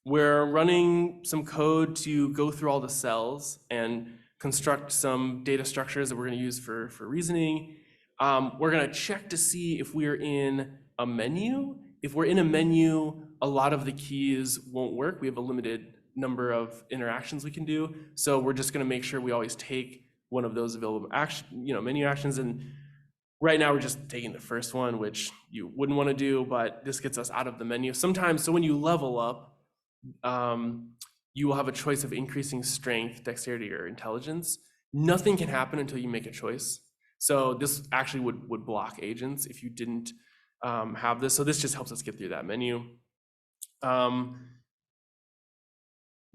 We're running some code to go through all the cells and construct some data structures that we're going to use for reasoning. We're going to check to see if we're in a menu. If we're in a menu, a lot of the keys won't work. We have a limited number of interactions we can do. So we're just going to make sure we always take one of those available menu actions. And right now we're just taking the first one, which you wouldn't want to do, but this gets us out of the menu. Sometimes, so when you level up, you will have a choice of increasing strength, dexterity, or intelligence. Nothing can happen until you make a choice. So this actually would block agents if you didn't have this. So this just helps us get through that menu.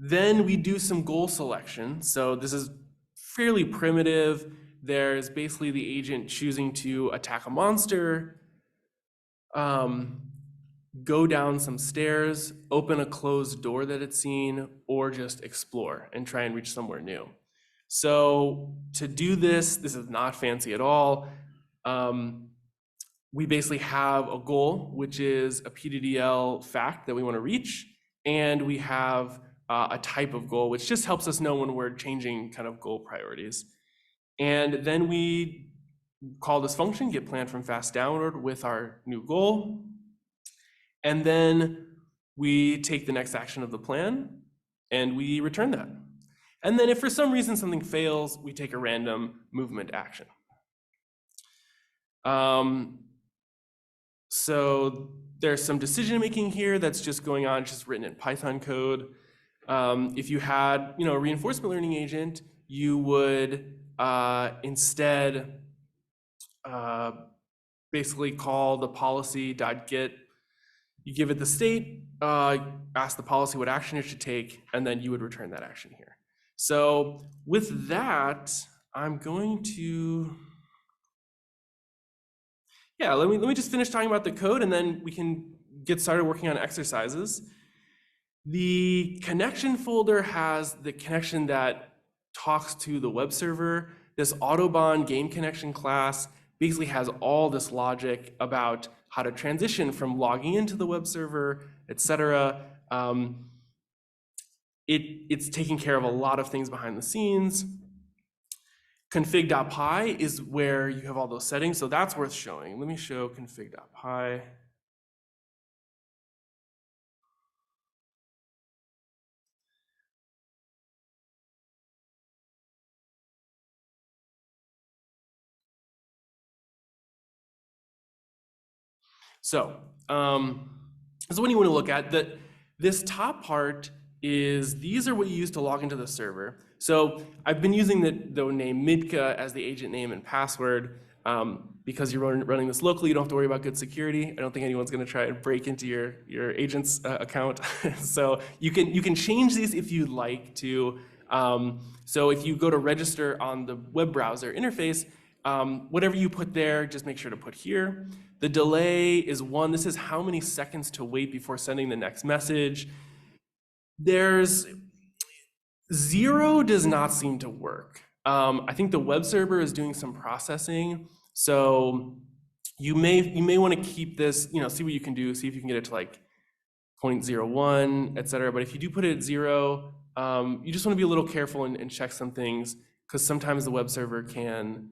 Then we do some goal selection. So this is fairly primitive. There's basically the agent choosing to attack a monster. go down some stairs, open a closed door that it's seen, or just explore and try and reach somewhere new. So to do this is not fancy at all. We basically have a goal, which is a PDDL fact that we want to reach, and we have a type of goal, which just helps us know when we're changing kind of goal priorities. And then we call this function, get plan from fast downward, with our new goal. And then we take the next action of the plan and we return that. And then if for some reason something fails, we take a random movement action. So there's some decision making here that's just going on, just written in Python code. If you had, a reinforcement learning agent, you would instead basically call the policy.get. You give it the state, ask the policy what action it should take, and then you would return that action here. So with that, I'm going to, let me just finish talking about the code, and then we can get started working on exercises. The connection folder has the connection that talks to the web server. This Autobahn game connection class basically has all this logic about how to transition from logging into the web server, etc. It's taking care of a lot of things behind the scenes. Config.py is where you have all those settings, so that's worth showing. Let me show config.py. So this is what you want to look at. This top part is, these are what you use to log into the server. So I've been using the name Midka as the agent name and password because you're running this locally. You don't have to worry about good security. I don't think anyone's going to try and break into your agent's account. So you can change these if you'd like to. So if you go to register on the web browser interface, whatever you put there, just make sure to put here. The delay is 1. This is how many seconds to wait before sending the next message. There's 0 does not seem to work. I think the web server is doing some processing, so you may want to keep this, see what you can do, see if you can get it to like 0.01, etc. But if you do put it at 0, you just want to be a little careful and check some things, because sometimes the web server can.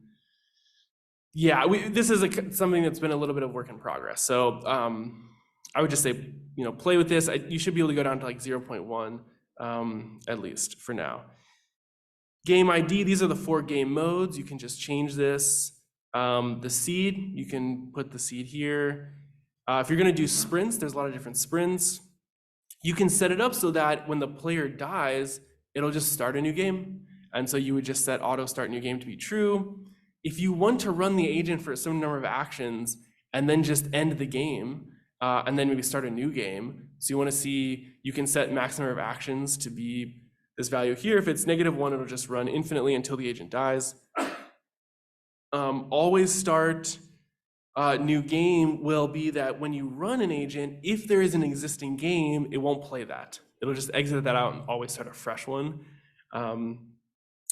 This is something that's been a little bit of work in progress. So I would just say, play with this. You should be able to go down to like 0.1 at least for now. Game ID, these are the 4 game modes. You can just change this. The seed, you can put the seed here. If you're going to do sprints, there's a lot of different sprints. You can set it up so that when the player dies, it'll just start a new game. And so you would just set auto start new game to be true. If you want to run the agent for some number of actions and then just end the game, and then maybe start a new game, so you want to see, you can set max number of actions to be this value here. If it's -1, it'll just run infinitely until the agent dies. Always start new game will be that when you run an agent, if there is an existing game, it won't play that. It'll just exit that out and always start a fresh one.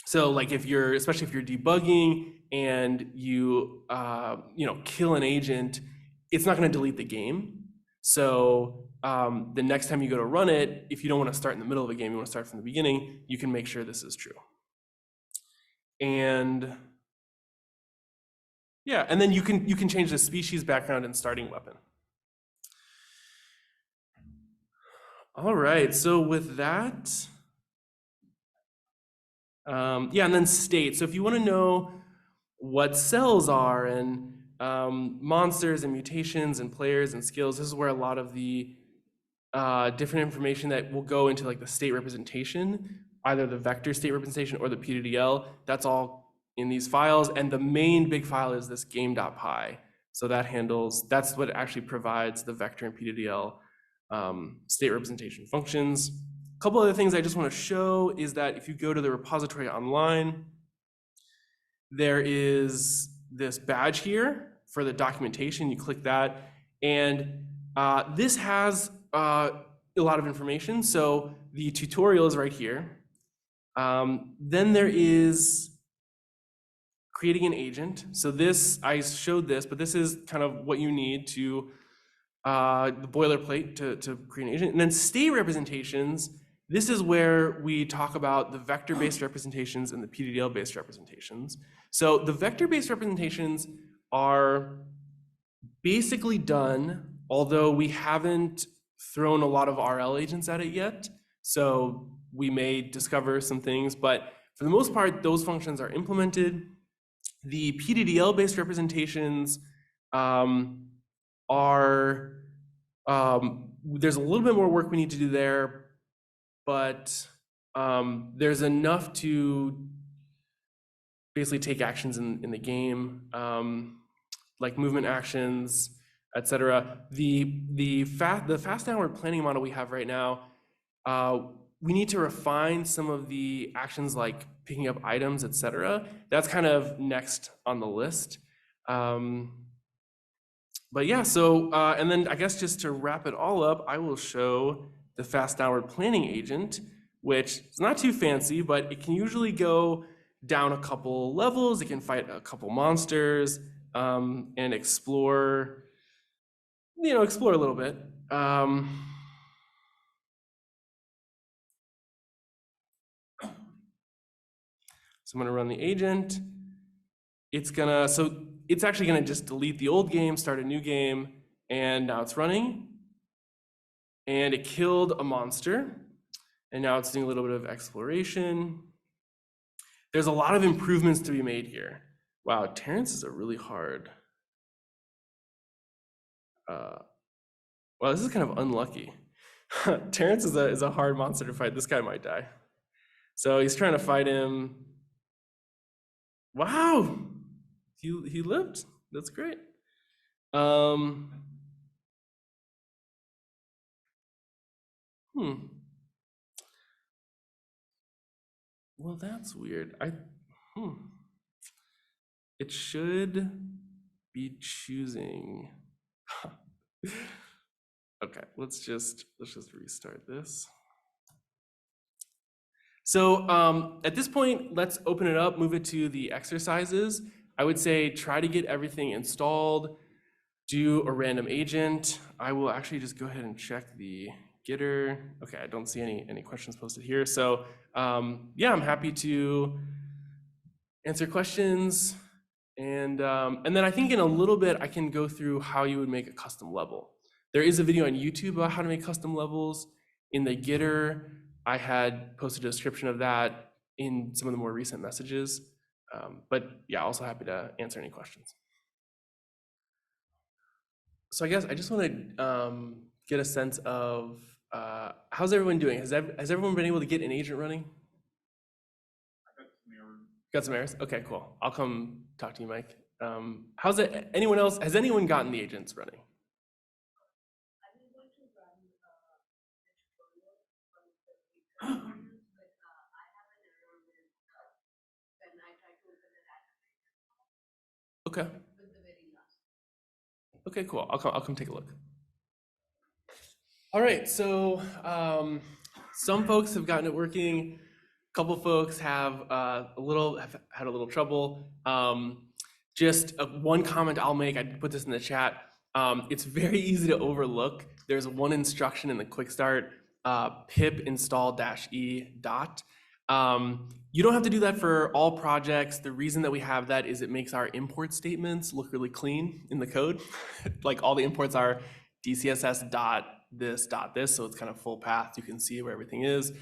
So like especially if you're debugging and you kill an agent, it's not going to delete the game. So the next time you go to run it, if you don't want to start in the middle of the game, you want to start from the beginning, you can make sure this is true. And and then you can change the species, background, and starting weapon. All right, so with that, and then state. So if you want to know what cells are and monsters and mutations and players and skills, this is where a lot of the different information that will go into like the state representation, either the vector state representation or the PDDL, that's all in these files. And the main big file is this game.py. So that's what actually provides the vector and PDDL state representation functions. A couple other things I just want to show is that if you go to the repository online, there is this badge here for the documentation. You click that, And this has a lot of information. So the tutorial is right here. Then there is creating an agent. So this, I showed this, but this is kind of what you need to, the boilerplate to create an agent. And then state representations, this is where we talk about the vector-based representations and the PDDL-based representations. So the vector-based representations are basically done, although we haven't thrown a lot of RL agents at it yet. So we may discover some things, but for the most part, those functions are implemented. The PDDL-based representations there's a little bit more work we need to do there, but there's enough to basically take actions in the game, like movement actions, etc. The fast downward planning model we have right now, we need to refine some of the actions like picking up items, etc. That's kind of next on the list. But yeah, so, and then I guess just to wrap it all up, I will show the fast downward planning agent, which is not too fancy, but it can usually go down a couple levels. It can fight a couple monsters and explore a little bit. So I'm gonna run the agent. It's actually gonna just delete the old game, start a new game, and now it's running. And it killed a monster. And now it's doing a little bit of exploration. There's a lot of improvements to be made here. Wow, Terrence is a really hard. Well, this is kind of unlucky. Terrence is a hard monster to fight. This guy might die. So he's trying to fight him. Wow, he lived. That's great. Well, that's weird. It should be choosing. Okay, let's just restart this. So at this point, let's open it up, move it to the exercises. I would say try to get everything installed, do a random agent. I will actually just go ahead and check the getter. Okay, I don't see any questions posted here. So yeah, I'm happy to answer questions. And then I think in a little bit, I can go through how you would make a custom level. There is a video on YouTube about how to make custom levels. In the getter, I had posted a description of that in some of the more recent messages. But yeah, also happy to answer any questions. So I guess I just want to get a sense of how's everyone doing? Has everyone been able to get an agent running? I got some errors. Got some errors? Okay, cool. I'll come talk to you, Mike. How's it? Anyone else? Has anyone gotten the agents running? I was going to run the tutorial from the videos, but I have an error with when I try to open the database. Okay. With the very last. Okay, cool. I'll come take a look. All right, so some folks have gotten it working. A couple folks have had a little trouble. Just one comment I'll make, I put this in the chat. It's very easy to overlook. There's one instruction in the quick start, pip install -e dot. You don't have to do that for all projects. The reason that we have that is it makes our import statements look really clean in the code. Like all the imports are DCSS dot this, so it's kind of full path. You can see where everything is.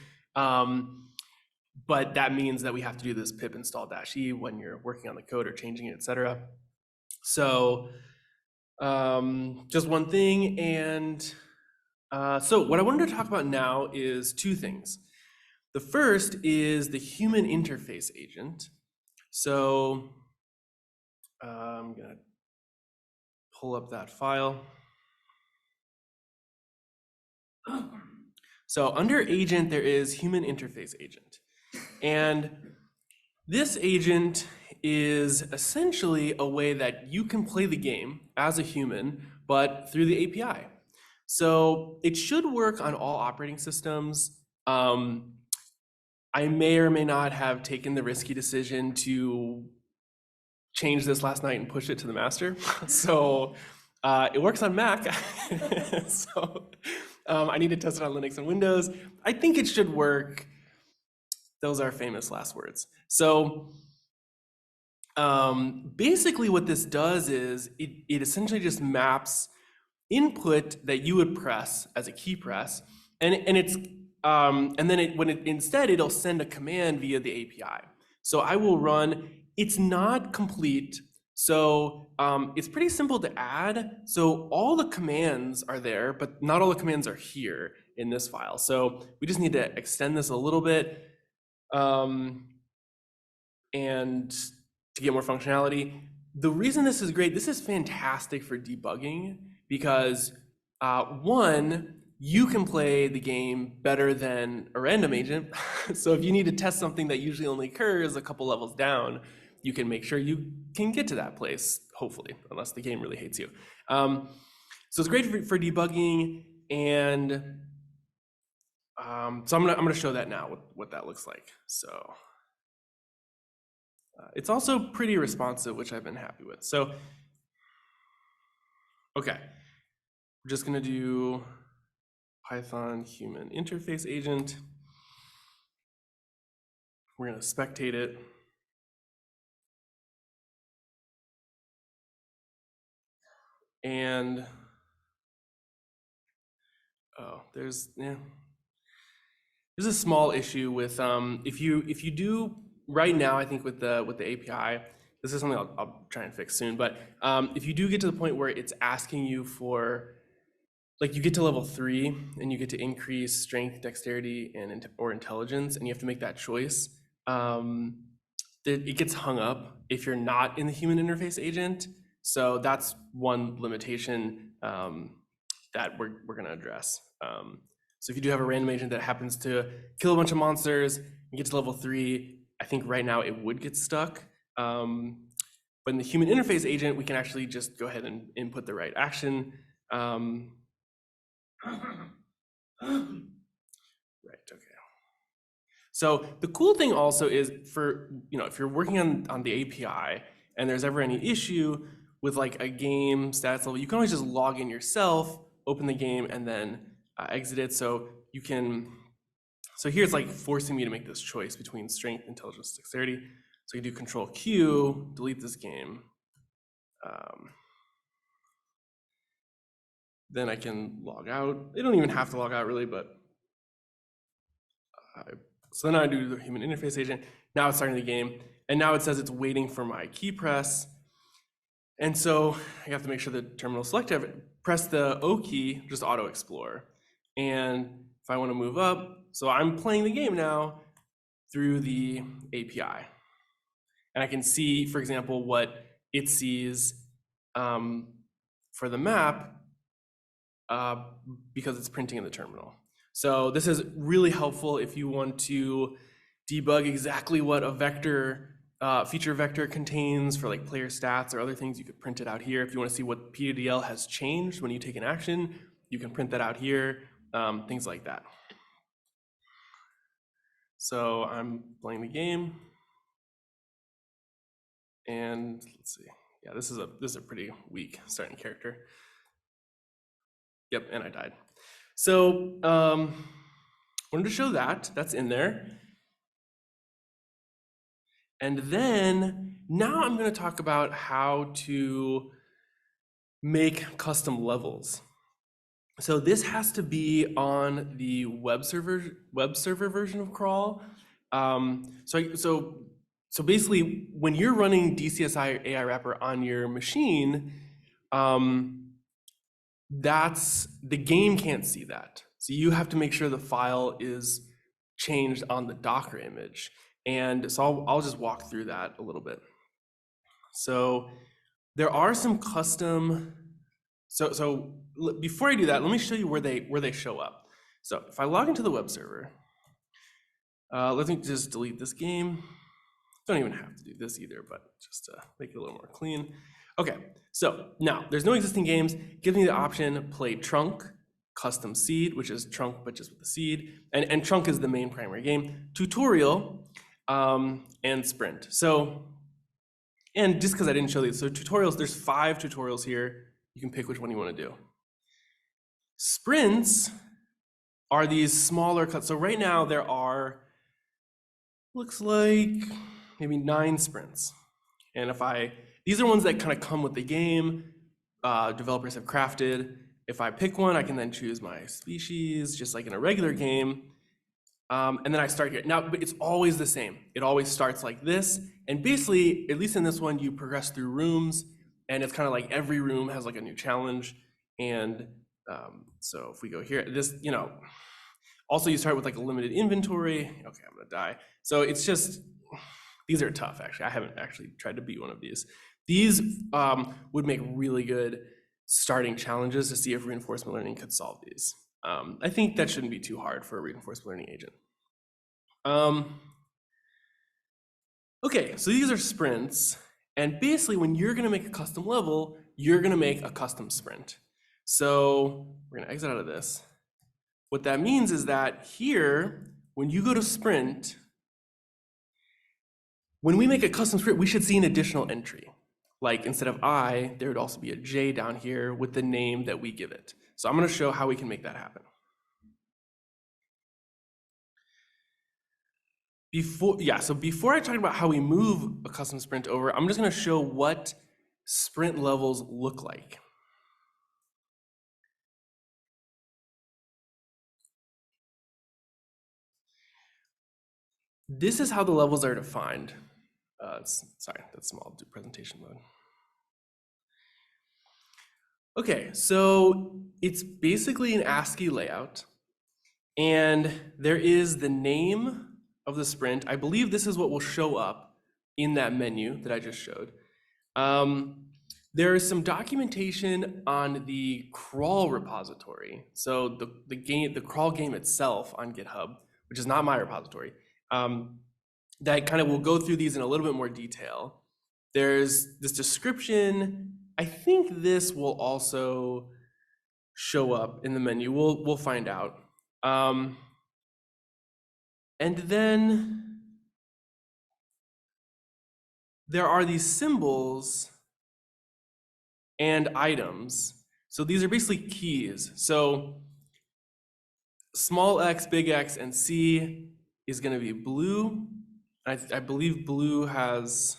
But that means that we have to do this pip install -e when you're working on the code or changing it, etc. So just one thing. And so what I wanted to talk about now is two things. The first is the human interface agent. So I'm gonna pull up that file. So under agent, there is human interface agent. And this agent is essentially a way that you can play the game as a human, but through the API. So it should work on all operating systems. I may or may not have taken the risky decision to change this last night and push it to the master. So it works on Mac. So I need to test it on Linux and Windows. I think it should work. Those are famous last words. So basically what this does is it essentially just maps input that you would press as a key press, and it's and then instead it'll send a command via the API. So I will run. It's not complete, so it's pretty simple to add. So all the commands are there, but not all the commands are here in this file. So we just need to extend this a little bit and to get more functionality. The reason this is great, this is fantastic for debugging because one, you can play the game better than a random agent. So if you need to test something that usually only occurs a couple levels down, you can make sure you can get to that place, hopefully, unless the game really hates you. So it's great for debugging, and so I'm gonna show that now, what that looks like. So it's also pretty responsive, which I've been happy with. So, okay, we're just gonna do Python human interface agent. We're gonna spectate it. And there's a small issue with if you do right now, I think with the API, this is something I'll try and fix soon. But if you do get to the point where it's asking you for, like, you get to level 3 and you get to increase strength, dexterity, and or intelligence, and you have to make that choice, it gets hung up if you're not in the human interface agent. So that's one limitation that we're going to address. So if you do have a random agent that happens to kill a bunch of monsters and get to level 3, I think right now it would get stuck. But in the human interface agent, we can actually just go ahead and input the right action. Right, okay. So the cool thing also is for, if you're working on the API and there's ever any issue with like a game status level, you can always just log in yourself, open the game, and then exit it. So you can, so here it's like forcing me to make this choice between strength, intelligence, dexterity. So you do Control Q, delete this game. Then I can log out. They don't even have to log out really, but so then I do the human interface agent. Now it's starting the game, and now it says it's waiting for my key press. And so I have to make sure the terminal selected. Press the O key, just auto explore. And if I want to move up, so I'm playing the game now through the API. And I can see, for example, what it sees for the map because it's printing in the terminal. So this is really helpful if you want to debug exactly what a vector, feature vector contains for like player stats or other things. You could print it out here. If you want to see what PDL has changed when you take an action, you can print that out here, things like that. So I'm playing the game. And let's see. Yeah, this is a pretty weak starting character. Yep, and I died. So wanted to show that. That's in there. And then now I'm going to talk about how to make custom levels. So this has to be on the web server version of crawl. So basically, when you're running DCSS-AI-Wrapper on your machine, the game can't see that. So you have to make sure the file is changed on the Docker image. And so I'll just walk through that a little bit. So there are some custom, so before I do that, let me show you where they show up. So if I log into the web server, let me just delete this game. Don't even have to do this either, but just to make it a little more clean. Okay, so now there's no existing games. Give me the option play trunk, custom seed, which is trunk but just with the seed, and trunk is the main primary game, tutorial, and sprint. So, and just because I didn't show these, so tutorials, there's 5 tutorials here. You can pick which one you want to do. Sprints are these smaller cuts. So right now there are, looks like maybe 9 sprints. And these are ones that kind of come with the game, developers have crafted. If I pick one, I can then choose my species, just like in a regular game. And then I start here. Now, but it's always the same. It always starts like this. And basically, at least in this one, you progress through rooms, and it's kind of like every room has like a new challenge. And so if we go here, this, also you start with like a limited inventory. Okay, I'm gonna die. So it's just, these are tough, actually. I haven't actually tried to beat one of these. These would make really good starting challenges to see if reinforcement learning could solve these. I think that shouldn't be too hard for a reinforcement learning agent. Okay, so these are sprints. And basically, when you're gonna make a custom level, you're gonna make a custom sprint. So we're gonna exit out of this. What that means is that here, when you go to sprint, when we make a custom sprint, we should see an additional entry. Like instead of I, there would also be a J down here with the name that we give it. So I'm gonna show how we can make that happen. So before I talk about how we move a custom sprint over, I'm just gonna show what sprint levels look like. This is how the levels are defined. Sorry, that's small, do presentation mode. Okay, so it's basically an ASCII layout, and there is the name of the sprint. I believe this is what will show up in that menu that I just showed. There is some documentation on the crawl repository. So the crawl game itself on GitHub, which is not my repository, that kind of will go through these in a little bit more detail. There's this description. I think this will also show up in the menu. We'll find out. And then there are these symbols and items. So these are basically keys. So small x, big X, and C is going to be blue. I believe blue is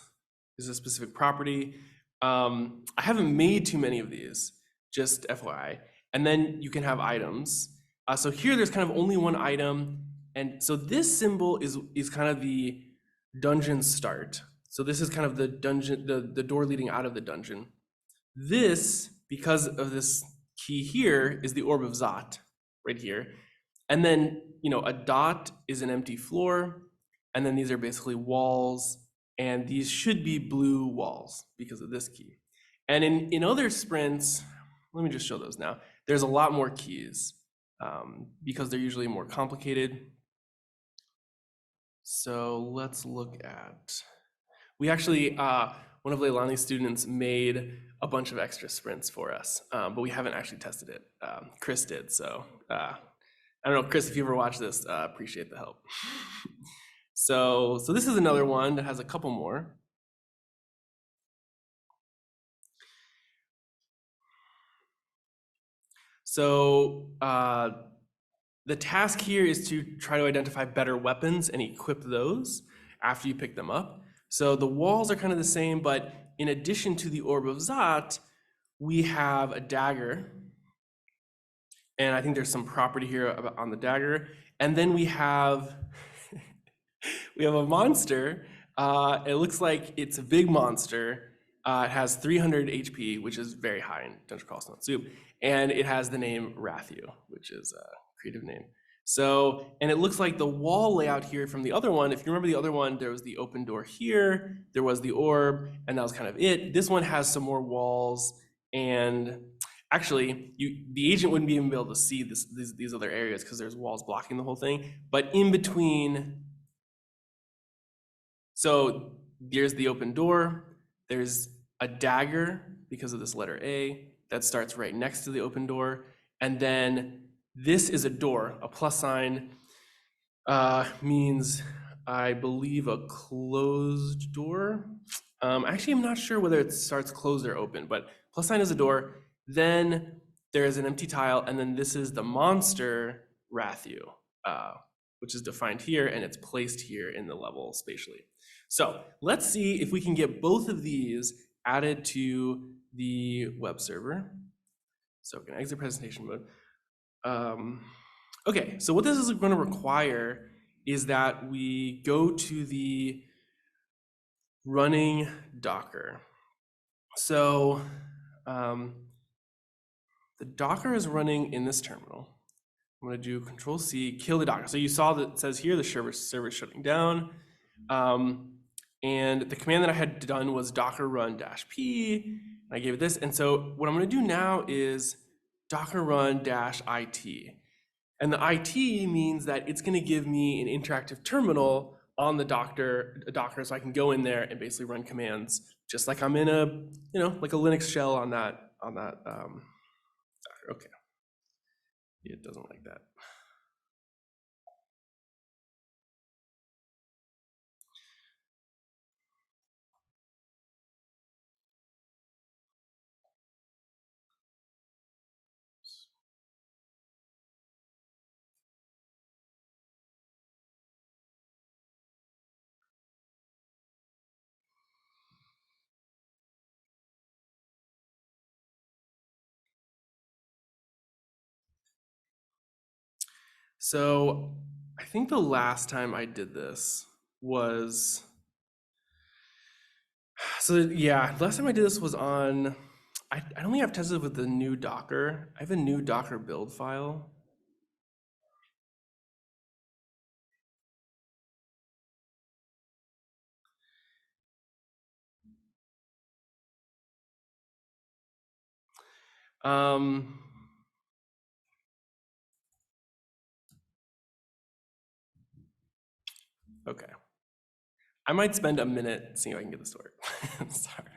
a specific property. I haven't made too many of these, just FYI. And then you can have items. So here there's kind of only one item. And so this symbol is kind of the dungeon start. So this is kind of the dungeon, the door leading out of the dungeon. This, because of this key here, is the orb of Zot right here. And then, a dot is an empty floor. And then these are basically walls. And these should be blue walls because of this key. And in other sprints, let me just show those now. There's a lot more keys because they're usually more complicated. So let's look at, we actually, one of Leilani's students made a bunch of extra sprints for us, but we haven't actually tested it. Chris did, so I don't know, Chris, if you ever watch this, appreciate the help. So this is another one that has a couple more. So the task here is to try to identify better weapons and equip those after you pick them up. So the walls are kind of the same, but in addition to the orb of Zot, we have a dagger. And I think there's some property here on the dagger. And then we have we have a monster. It looks like it's a big monster. It has 300 HP, which is very high in Dungeon Crawl Stone Soup. And it has the name Rathiu, which is a creative name. So, and it looks like the wall layout here from the other one, if you remember the other one, there was the open door here, there was the orb, and that was kind of it. This one has some more walls, and actually, the agent wouldn't even be able to see these other areas because there's walls blocking the whole thing. But in between, so There's the open door. There's a dagger because of this letter A that starts right next to the open door. And then this is a door. A plus sign means, I believe, a closed door. Actually, I'm not sure whether it starts closed or open, but plus sign is a door. Then there is an empty tile, and then this is the monster Rathu, which is defined here, and it's placed here in the level spatially. So let's see if we can get both of these added to the web server. So we're gonna exit presentation mode. Okay, so what this is going to require is that we go to the running Docker. So the Docker is running in this terminal. I'm going to do Control C, kill the Docker. So you saw that it says here the server is shutting down. And the command that I had done was docker run -p. I gave it this. And so what I'm going to do now is docker run -it. And the IT means that it's going to give me an interactive terminal on the Docker, so I can go in there and basically run commands, just like I'm in a, like a Linux shell on that Docker. Okay, it doesn't like that. So I think the last time I did this was, last time I did this was on, I don't think I've tested with the new Docker. I have a new Docker build file. Okay. I might spend a minute seeing if I can get this to work. Sorry.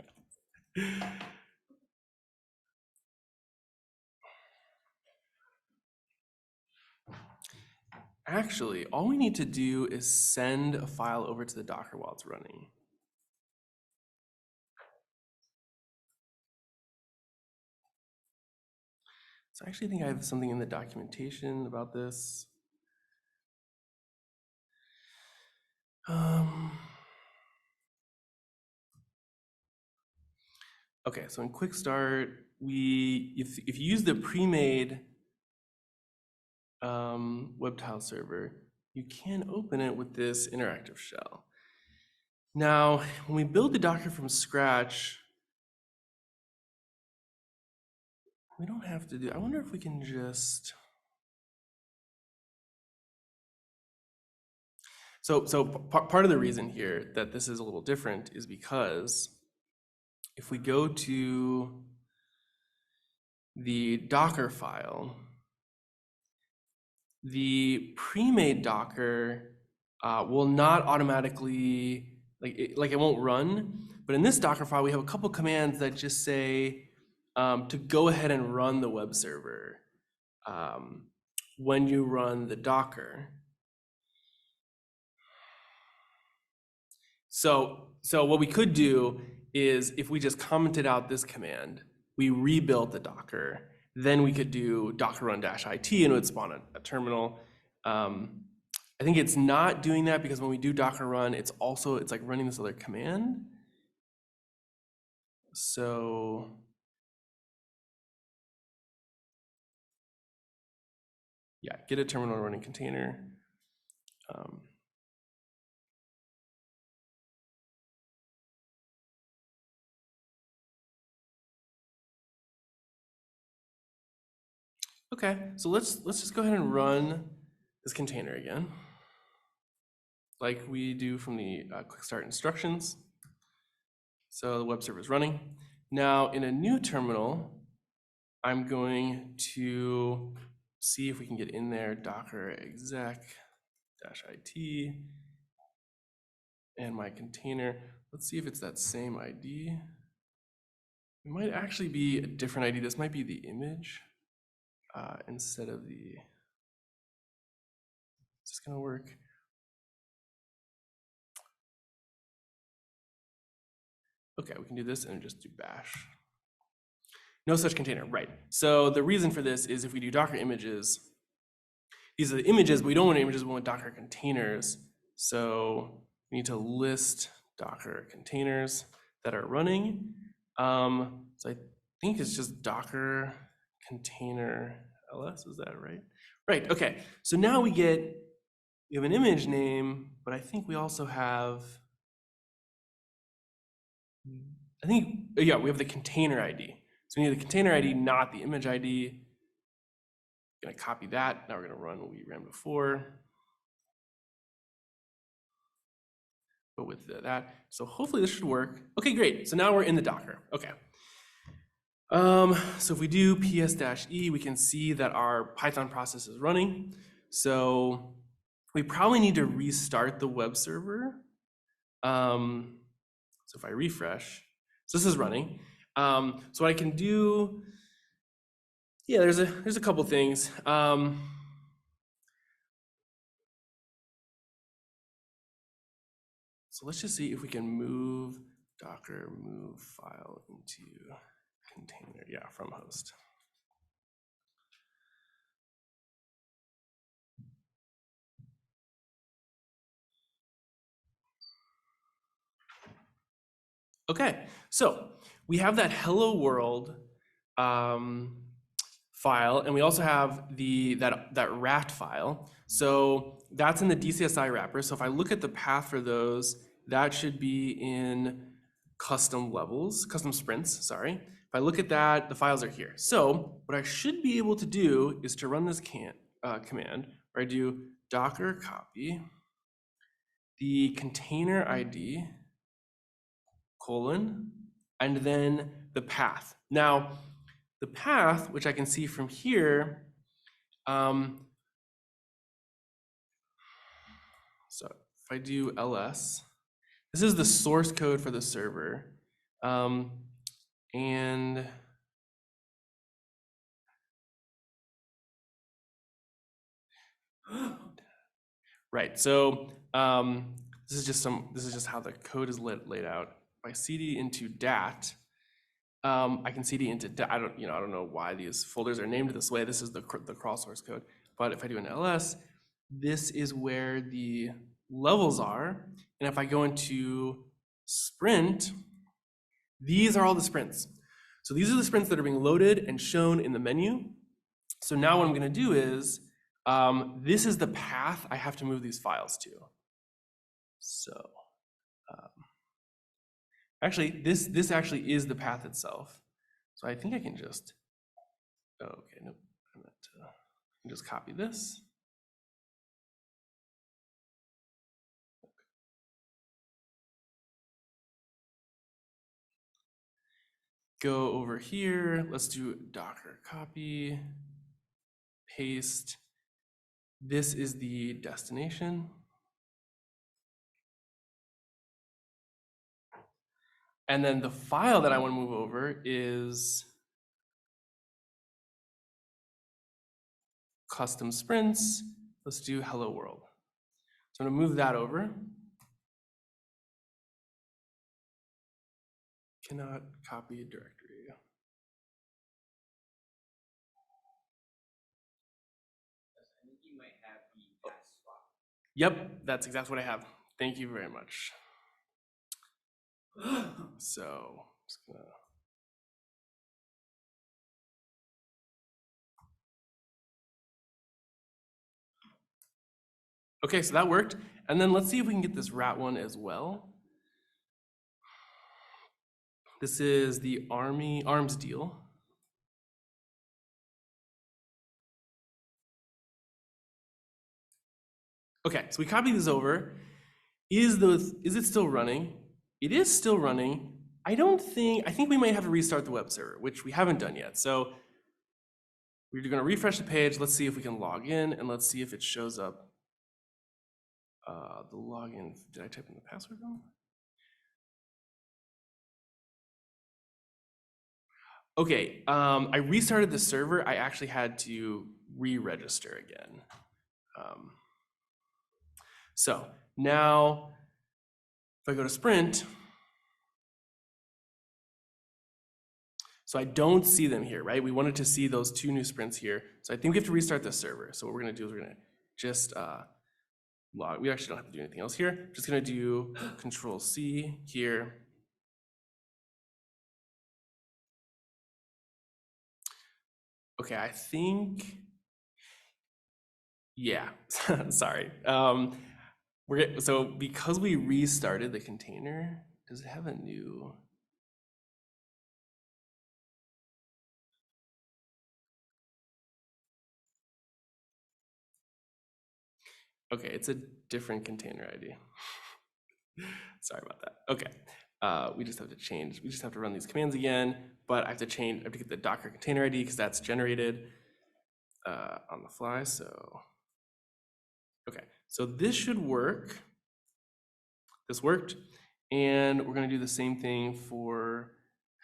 Actually, all we need to do is send a file over to the Docker while it's running. So I actually think I have something in the documentation about this. Okay, so in Quick Start, if you use the pre-made web tile server, you can open it with this interactive shell. Now, when we build the Docker from scratch, we don't have to do, I wonder if we can just, so part of the reason here that this is a little different is because if we go to the Docker file, the pre-made Docker will not automatically, it won't run. But in this Docker file, we have a couple commands that just say to go ahead and run the web server when you run the Docker. So what we could do is if we just commented out this command, we rebuilt the Docker, then we could do docker run -it and it would spawn a terminal. I think it's not doing that because when we do docker run, it's like running this other command. So yeah, get a terminal running container. Okay, so let's just go ahead and run this container again, like we do from the quick start instructions. So the web server is running. Now in a new terminal, I'm going to see if we can get in there, docker exec -it. and my container. Let's see if it's that same ID. It might actually be a different ID. This might be the image instead of the, is this gonna work? Okay, we can do this and just do bash. No such container, right. So the reason for this is if we do Docker images, these are the images, but we don't want images, we want Docker containers. So we need to list Docker containers that are running. So I think it's just Docker container ls, is that right? Right, okay. So now we have an image name, but I think we also have, yeah, we have the container ID. So we need the container ID, not the image ID. Gonna copy that. Now we're gonna run what we ran before. But with that, so hopefully this should work. Okay, great. So now we're in the Docker. Okay. So if we do ps-e, we can see that our Python process is running. So we probably need to restart the web server. So if I refresh, so this is running. So what I can do, yeah, there's a couple things. So let's just see if we can move Docker move file into container, yeah, from host. Okay, so we have that hello world file, and we also have that rat file. So that's in the DCSI-Wrapper. So if I look at the path for those, that should be in custom sprints, sorry. If I look at that, the files are here. So what I should be able to do is to run this command where I do docker copy the container ID colon, and then the path. Now, the path, which I can see from here, so if I do ls, this is the source code for the server. And right, so this is just how the code is laid out. If I cd into dat, I can cd into dat. I don't know why these folders are named this way. This is the crawl source code. But if I do an ls, this is where the levels are. And if I go into sprint, these are all the sprints. So these are the sprints that are being loaded and shown in the menu. So now what I'm gonna do is, this is the path I have to move these files to. So actually, this actually is the path itself. So I think I can just, oh, okay, nope, I meant to, I can just copy this. Go over here, let's do docker copy, paste. This is the destination. And then the file that I want to move over is custom sprints. Let's do hello world. So I'm going to move that over. Cannot copy a directory. I think you might have the path swap. Yep, that's exactly what I have. Thank you very much. So, just gonna... Okay, so that worked. And then let's see if we can get this rat one as well. This is the arms deal. Okay, so we copy this over. Is it still running? It is still running. I think we might have to restart the web server, which we haven't done yet. So we're gonna refresh the page. Let's see if we can log in and let's see if it shows up. the login, did I type in the password wrong? Okay, I restarted the server. I actually had to re-register again. So now, if I go to Sprint, so I don't see them here, right? We wanted to see those 2 new sprints here. So I think we have to restart the server. So what we're gonna do is we're gonna just log. We actually don't have to do anything else here. Just gonna do Control C here. Okay, I think, yeah, sorry. So because we restarted the container, does it have a new? Okay, it's a different container ID. Sorry about that. Okay, we just have to change. We just have to run these commands again, but I have to change. I have to get the Docker container ID because that's generated on the fly. So, okay, so this should work. This worked, and we're gonna do the same thing for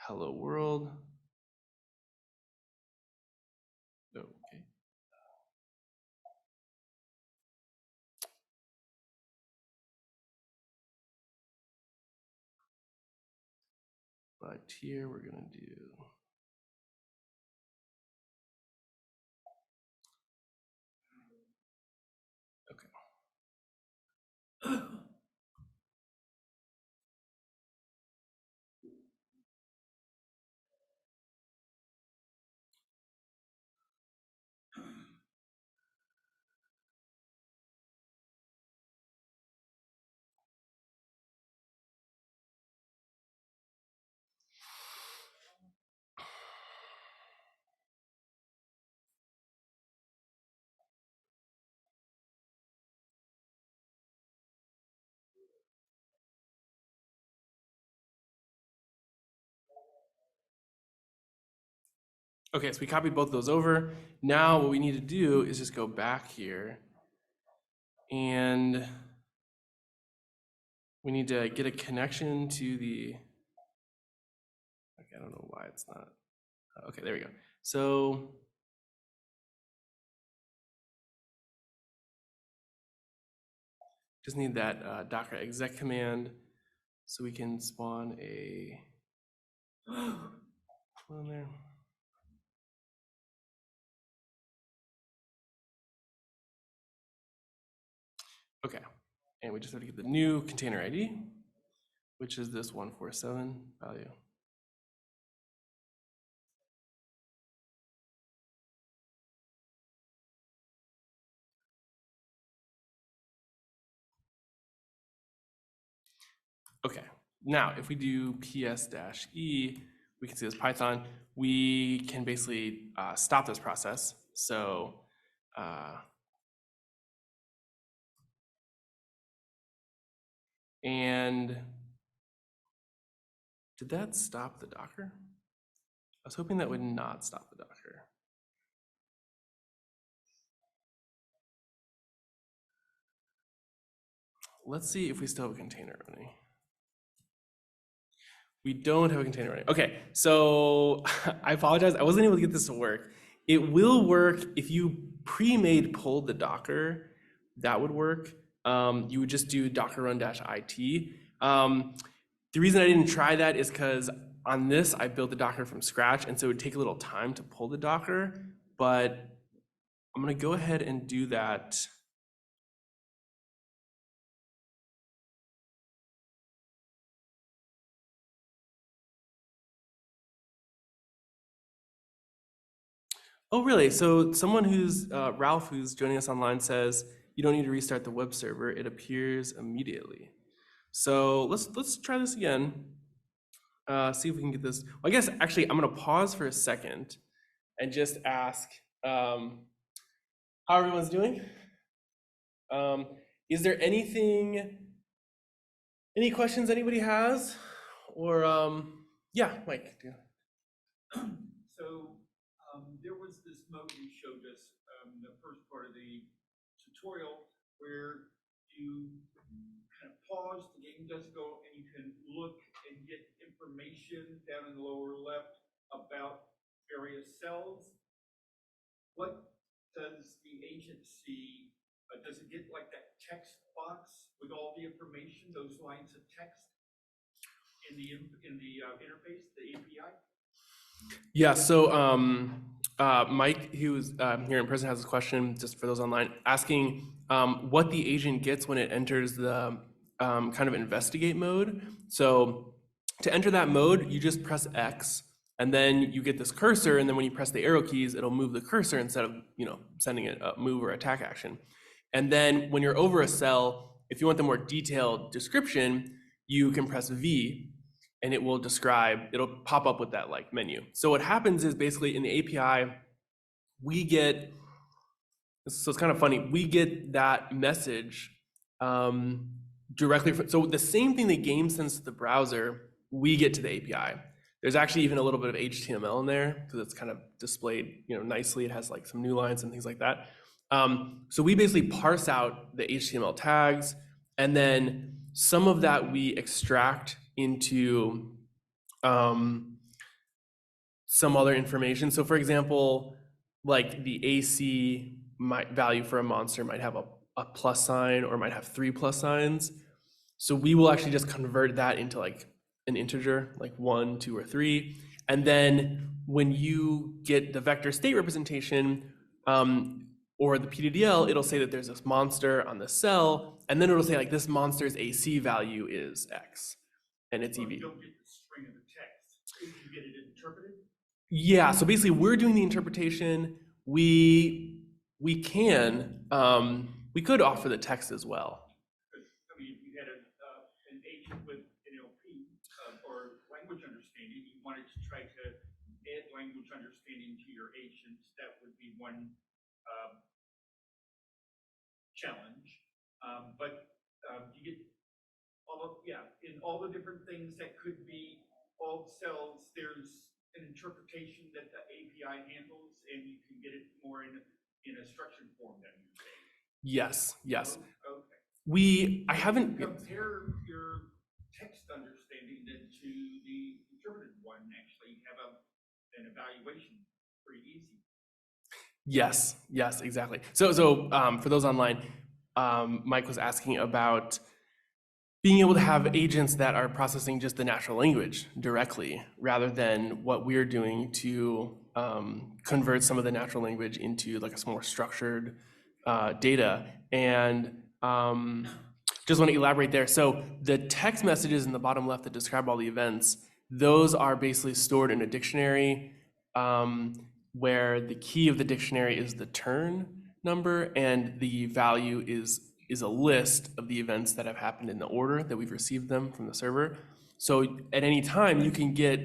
Hello World. Okay. But here we're gonna do. Okay. Okay, so we copied both those over. Now what we need to do is just go back here and we need to get a connection to the, okay, I don't know why it's not. Okay, there we go. So just need that Docker exec command so we can spawn a, put on there. Okay, and we just have to get the new container ID, which is this 147 value. Okay, now if we do ps-e, we can see this Python, we can basically stop this process. So and did that stop the Docker? I was hoping that would not stop the Docker. Let's see if we still have a container running. We don't have a container running. Okay, so I apologize. I wasn't able to get this to work. It will work if you pre-made pulled the Docker. That would work. You would just do docker run-it. The reason I didn't try that is because on this, I built the Docker from scratch, and so it would take a little time to pull the Docker, but I'm gonna go ahead and do that. Oh, really? So someone who's, Ralph, who's joining us online says, you don't need to restart the web server, it appears immediately. So let's try this again. See if we can get this. Well, I guess actually I'm gonna pause for a second and just ask how everyone's doing. Is there anything, any questions anybody has? Or yeah, Mike. So there was this mode you showed us the first part of the tutorial where you kind of pause, the game does go, and you can look and get information down in the lower left about various cells. What does the agent see? Does it get like that text box with all the information, those lines of text in the interface, the API? Yeah, so Mike, who's here in person, has a question, just for those online, asking what the agent gets when it enters the kind of investigate mode. So to enter that mode, you just press X, and then you get this cursor, and then when you press the arrow keys, it'll move the cursor instead of, you know, sending it a move or attack action. And then when you're over a cell, if you want the more detailed description, you can press V, and it will describe, it'll pop up with that like menu. So what happens is basically in the API, we get, so it's kind of funny, we get that message directly from, so the same thing the game sends to the browser, we get to the API. There's actually even a little bit of HTML in there because it's kind of displayed, you know, nicely. It has like some new lines and things like that. So we basically parse out the HTML tags, and then some of that we extract into some other information. So for example, like the AC value for a monster might have a plus sign or might have 3 plus signs. So we will actually just convert that into like an integer, like 1, 2, or 3. And then when you get the vector state representation, or the PDDL, it'll say that there's this monster on the cell, and then it'll say like this monster's AC value is X, and it's Well, EV. you don't get the string of the text. If you get it interpreted? Yeah, so basically we're doing the interpretation. We could offer the text as well. Because, I mean, if you had an agent with NLP or language understanding, you wanted to try to add language understanding to your agents, that would be one challenge. But you get all of, yeah, in all the different things that could be all cells, there's an interpretation that the API handles, and you can get it more in a structured form than you say. Yes, yes. Oh, okay. I haven't, Compare your text understanding then to the interpreted one, actually have an evaluation pretty easy. yes, exactly. So for those online, Mike was asking about being able to have agents that are processing just the natural language directly, rather than what we're doing to convert some of the natural language into like a more structured data. And just want to elaborate there. So the text messages in the bottom left that describe all the events, those are basically stored in a dictionary, where the key of the dictionary is the turn number, and the value is a list of the events that have happened in the order that we've received them from the server. So at any time you can get,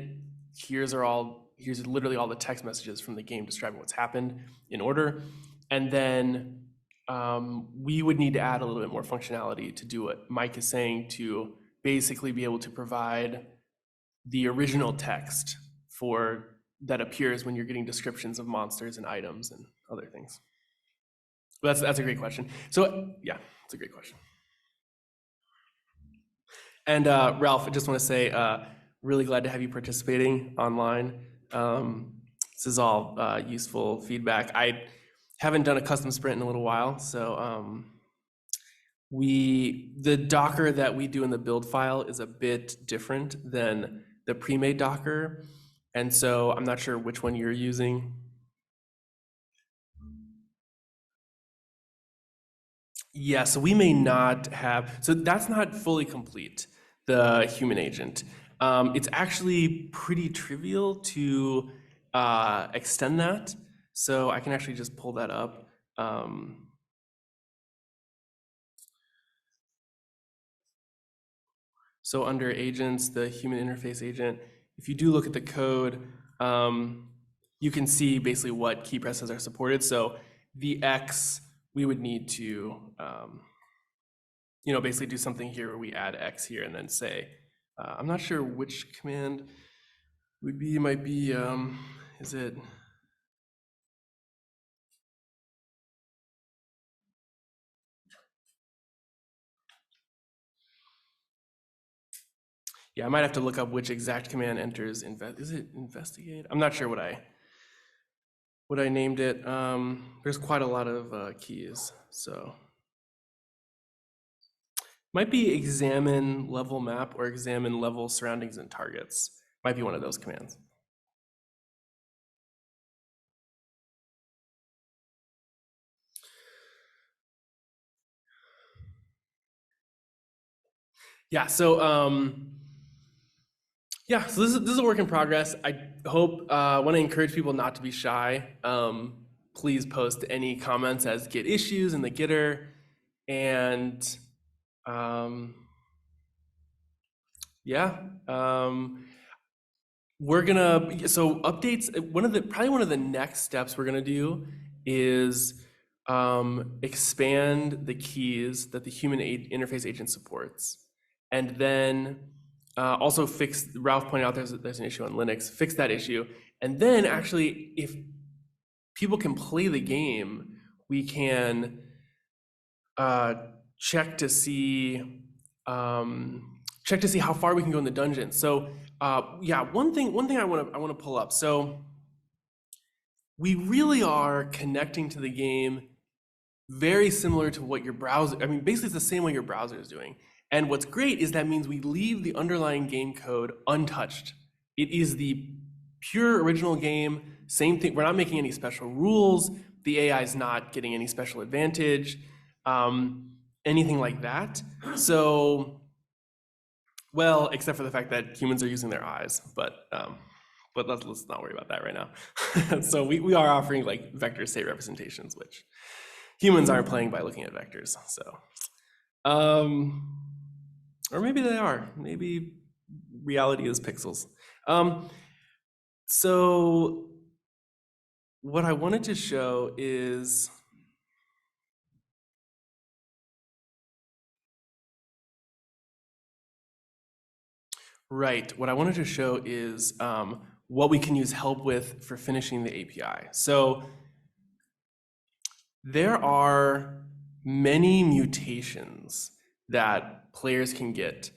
here's literally all the text messages from the game describing what's happened in order. And then we would need to add a little bit more functionality to do what Mike is saying, to basically be able to provide the original text that appears when you're getting descriptions of monsters and items and other things. That's a great question. So yeah, it's a great question. And Ralph, I just want to say, really glad to have you participating online. This is all useful feedback. I haven't done a custom sprint in a little while, so the Docker that we do in the build file is a bit different than the pre-made Docker, and so I'm not sure which one you're using. Yeah, so we may not have, so that's not fully complete, the human agent. It's actually pretty trivial to extend that. So I can actually just pull that up. So under agents, the human interface agent, if you do look at the code, you can see basically what key presses are supported. So the X, we would need to, basically do something here where we add X here and then say, I'm not sure which command would be, might be, is it? Yeah, I might have to look up which exact command enters is it investigate? I'm not sure what I named it. There's quite a lot of keys, so. Might be examine level map or examine level surroundings and targets. Might be one of those commands. Yeah, so so this is a work in progress. I hope want to encourage people not to be shy. Please post any comments as Git issues in the Gitter, and we're gonna updates. Probably one of the next steps we're gonna do is expand the keys that the human interface agent supports, and then also fix. Ralph pointed out there's an issue on Linux. Fix that issue, and then actually, if people can play the game, we can check to see how far we can go in the dungeon. So one thing I want to pull up. So we really are connecting to the game very similar to what your browser, basically it's the same way your browser is doing. And what's great is that means we leave the underlying game code untouched. It is the pure original game, same thing. We're not making any special rules. The AI is not getting any special advantage, anything like that. So, well, except for the fact that humans are using their eyes, but let's not worry about that right now. So we are offering like vector state representations, which humans aren't playing by looking at vectors. So, or maybe they are. Maybe reality is pixels. So what I wanted to show is what I wanted to show is what we can use help with for finishing the API. So there are many mutations that players can get.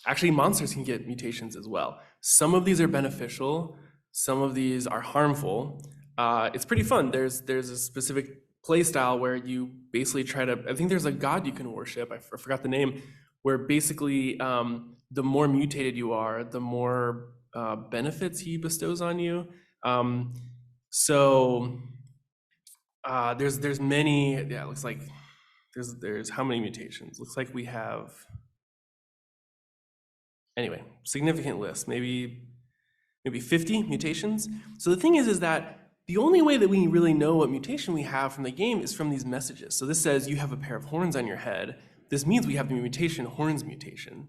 Actually, monsters can get mutations as well. Some of these are beneficial, some of these are harmful. It's pretty fun. There's a specific play style where you basically try to, I think there's a god you can worship, I forgot the name, where basically the more mutated you are, the more benefits he bestows on you. There's many, it looks like there's how many mutations? Looks like we have, anyway, significant list, maybe 50 mutations. So the thing is that the only way that we really know what mutation we have from the game is from these messages. So this says you have a pair of horns on your head. This means we have the mutation, horns mutation.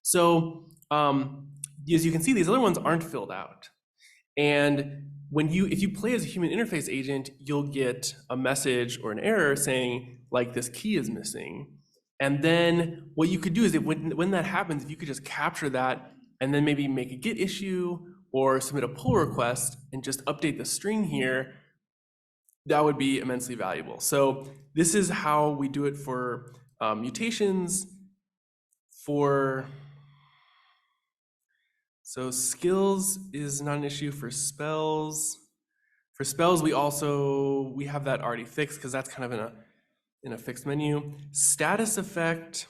So as you can see, these other ones aren't filled out. And if you play as a human interface agent, you'll get a message or an error saying like this key is missing. And then what you could do is when that happens, if you could just capture that and then maybe make a Git issue or submit a pull request and just update the string here, that would be immensely valuable. So this is how we do it for mutations. So skills is not an issue for spells. For spells, we have that already fixed because that's kind of in a fixed menu. Status effect,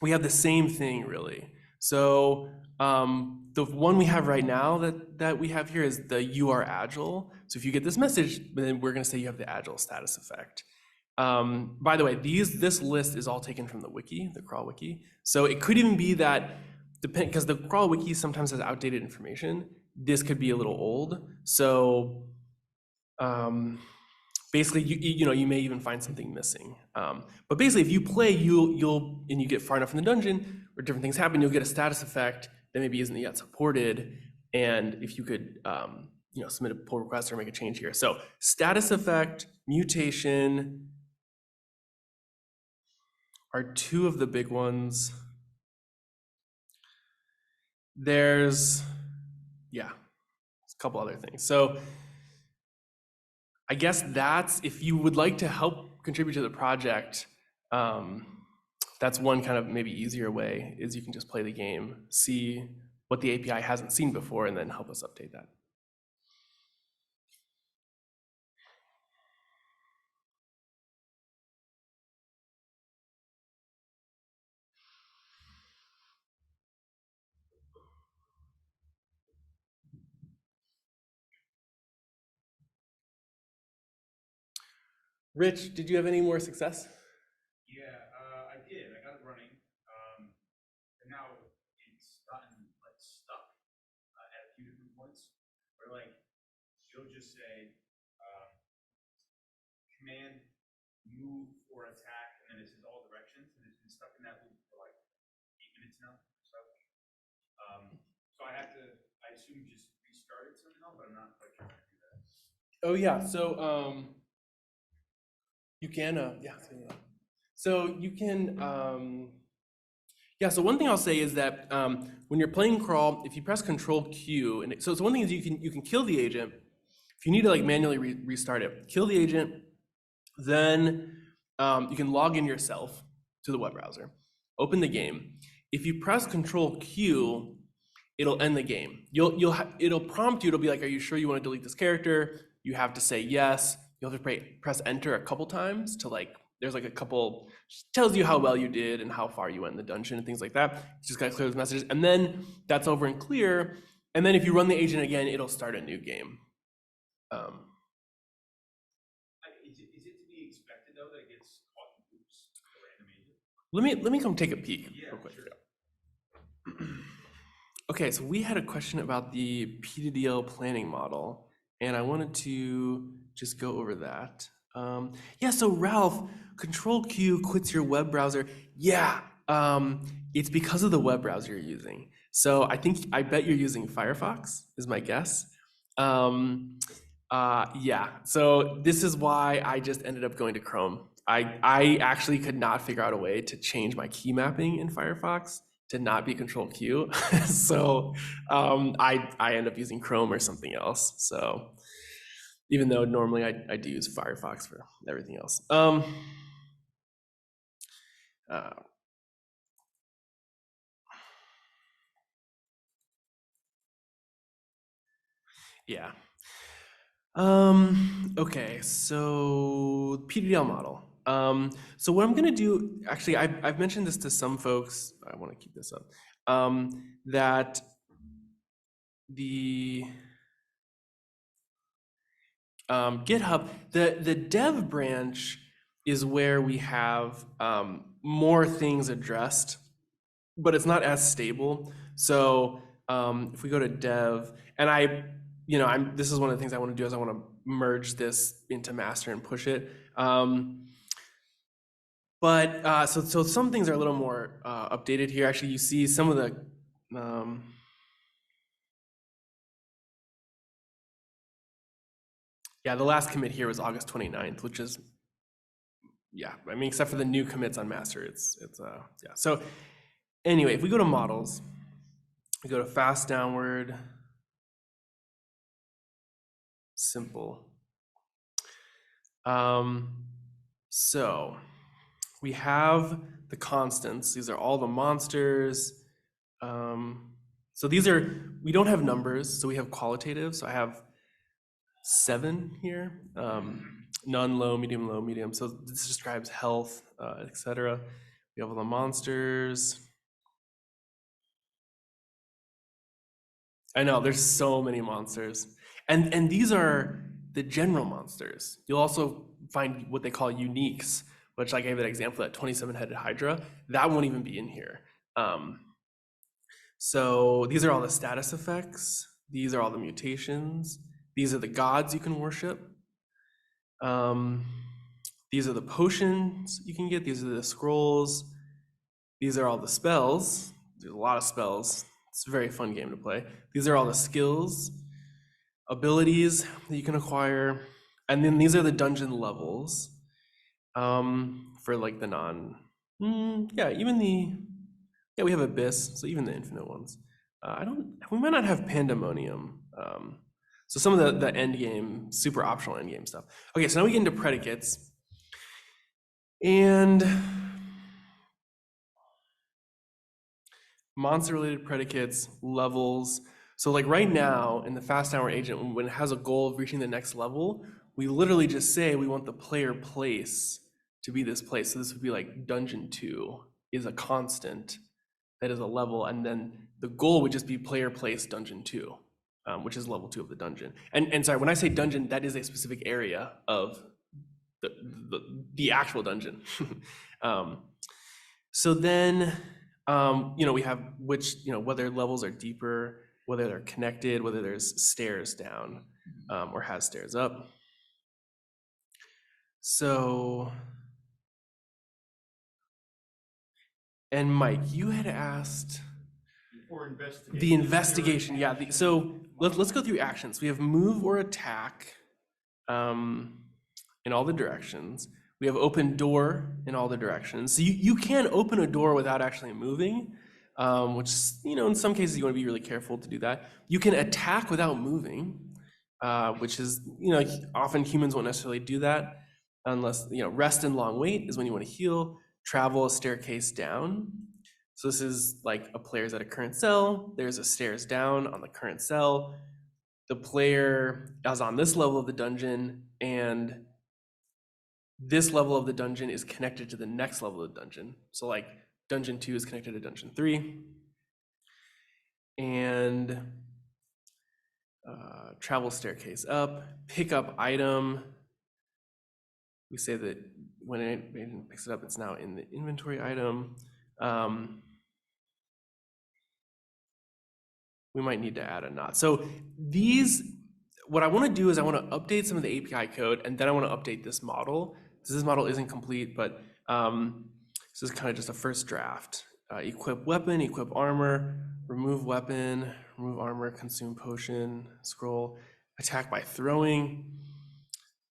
we have the same thing really. So the one we have right now that we have here is the you are agile. So if you get this message, then we're gonna say you have the agile status effect. By the way, this list is all taken from the wiki, the crawl wiki. So it could even be that, because the crawl wiki sometimes has outdated information, this could be a little old. So basically, you may even find something missing. But basically, if you play, and you get far enough in the dungeon, or different things happen, you'll get a status effect that maybe isn't yet supported. And if you could, submit a pull request or make a change here. So status effect, mutation are two of the big ones. There's a couple other things. So I guess that's, if you would like to help contribute to the project, that's one kind of maybe easier way, is you can just play the game, see what the API hasn't seen before, and then help us update that. Rich, did you have any more success? Yeah, I did. I got it running. And now it's gotten like stuck at a few different points. Where like you'll just say command move or attack, and then it says all directions, and it's been stuck in that loop for like 8 minutes now. So I have to, I assume, just restart it somehow, but I'm not quite sure how to do that. Oh yeah, so you can, yeah. So you can, yeah, so one thing I'll say is that when you're playing crawl, if you press Control Q, and so one thing is you can kill the agent. If you need to like manually restart it, kill the agent, then you can log in yourself to the web browser, open the game. If you press Control Q, it'll end the game. It'll prompt you, it'll be like, are you sure you want to delete this character? You have to say yes. You'll have to press enter a couple times to like, there's like a couple, tells you how well you did and how far you went in the dungeon and things like that. You just gotta clear those messages, and then that's over and clear. And then if you run the agent again, it'll start a new game. Is it to be expected though that it gets caught in loops for random agent? Let me come take a peek Yeah, real quick. sure. Okay, so we had a question about the PDDL planning model, and I wanted to just go over that. Yeah, so Ralph, Control Q quits your web browser. Yeah, it's because of the web browser you're using. So I bet you're using Firefox, is my guess. Yeah, so this is why I just ended up going to Chrome. I actually could not figure out a way to change my key mapping in Firefox to not be Control Q. So I end up using Chrome or something else. So even though normally I do use Firefox for everything else. Yeah. Okay, so PDDL model. So what I'm gonna do, actually, I've mentioned this to some folks, I wanna keep this up, that the GitHub, the dev branch is where we have more things addressed, but it's not as stable. So if we go to dev, and this is one of the things I want to do is I want to merge this into master and push it. But so some things are a little more updated here. Actually, you see some of the yeah, the last commit here was August 29th, which is, yeah, I mean, except for the new commits on master, it's yeah. So anyway, if we go to models, we go to fast downward, simple. So we have the constants. These are all the monsters. So these are, we don't have numbers, so we have qualitative. So I have 7 here, none, low, medium. So this describes health, etc. We have all the monsters. I know, there's so many monsters. And these are the general monsters. You'll also find what they call uniques, which I gave that example, that 27-headed Hydra. That won't even be in here. So these are all the status effects. These are all the mutations. These are the gods you can worship. These are the potions you can get. These are the scrolls. These are all the spells. There's a lot of spells. It's a very fun game to play. These are all the skills, abilities that you can acquire. And then these are the dungeon levels for like the yeah, we have Abyss, so even the infinite ones. We might not have Pandemonium. So some of the end game, super optional end game stuff. Okay, so now we get into predicates. And monster-related predicates, levels. So like right now in the fast hour agent, when it has a goal of reaching the next level, we literally just say we want the player place to be this place. So this would be like dungeon 2 is a constant that is a level, and then the goal would just be player place dungeon 2, which is level 2 of the dungeon. And sorry, when I say dungeon, that is a specific area of the actual dungeon. So then, we have which, whether levels are deeper, whether they're connected, whether there's stairs down, or has stairs up. So, and Mike, you had asked For investigation. the investigation, yeah. So let's go through actions. We have move or attack in all the directions. We have open door in all the directions. So you can open a door without actually moving, which, in some cases you want to be really careful to do that. You can attack without moving, which is, often humans won't necessarily do that unless, rest and long wait is when you want to heal, travel a staircase down. So this is like a player's at a current cell, there's a stairs down on the current cell. The player is on this level of the dungeon, and this level of the dungeon is connected to the next level of the dungeon. So like dungeon 2 is connected to dungeon 3. And travel staircase up, pick up item. We say that when it picks it up, it's now in the inventory item. We might need to add a not. So what I want to do is I want to update some of the API code, and then I want to update this model. This model isn't complete, but this is kind of just a first draft. Equip weapon, equip armor, remove weapon, remove armor, consume potion, scroll, attack by throwing.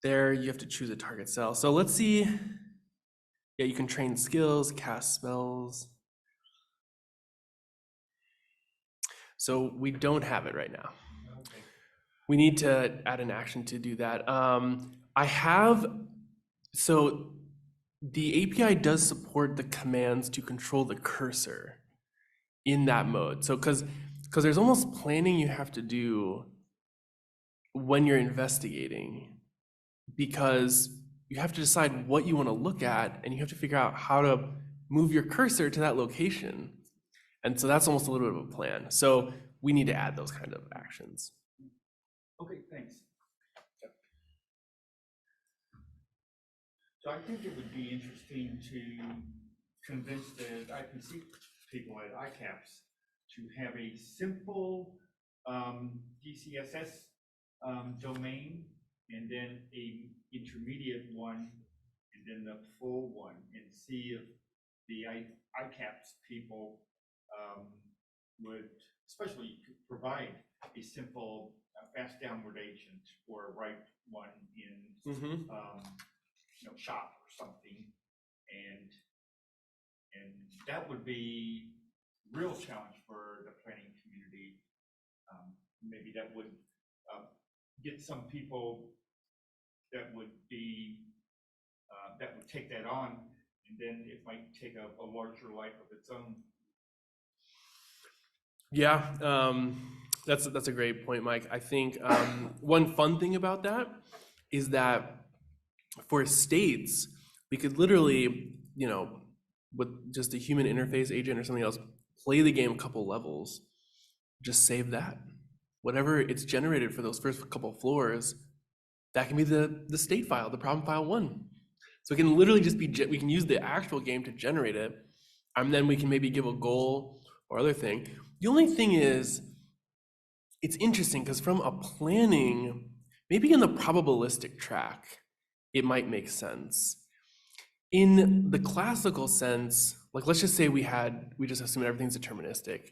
There you have to choose a target cell. So let's see. Yeah, you can train skills, cast spells. So we don't have it right now. Okay. We need to add an action to do that. So the API does support the commands to control the cursor in that mode. So because there's almost planning you have to do when you're investigating, because you have to decide what you want to look at, and you have to figure out how to move your cursor to that location. And so that's almost a little bit of a plan. So we need to add those kind of actions. Okay, thanks. So I think it would be interesting to convince the IPC people at ICAPS to have a simple DCSS domain, and then a intermediate one, and then the full one, and see if the ICAPS people would, especially provide a simple fast downward agent or a right one in shop or something, and that would be real challenge for the planning community. Maybe that would get some people that would be that would take that on, and then it might take a larger life of its own. Yeah, that's a great point, Mike. I think one fun thing about that is that for states, we could literally, with just a human interface agent or something else, play the game a couple levels, just save that. Whatever it's generated for those first couple floors, that can be the state file, the problem file 1. So it can literally just be, we can use the actual game to generate it, and then we can maybe give a goal or other thing. The only thing is, it's interesting because from a planning, maybe in the probabilistic track, it might make sense. In the classical sense, like let's just say we just assume everything's deterministic.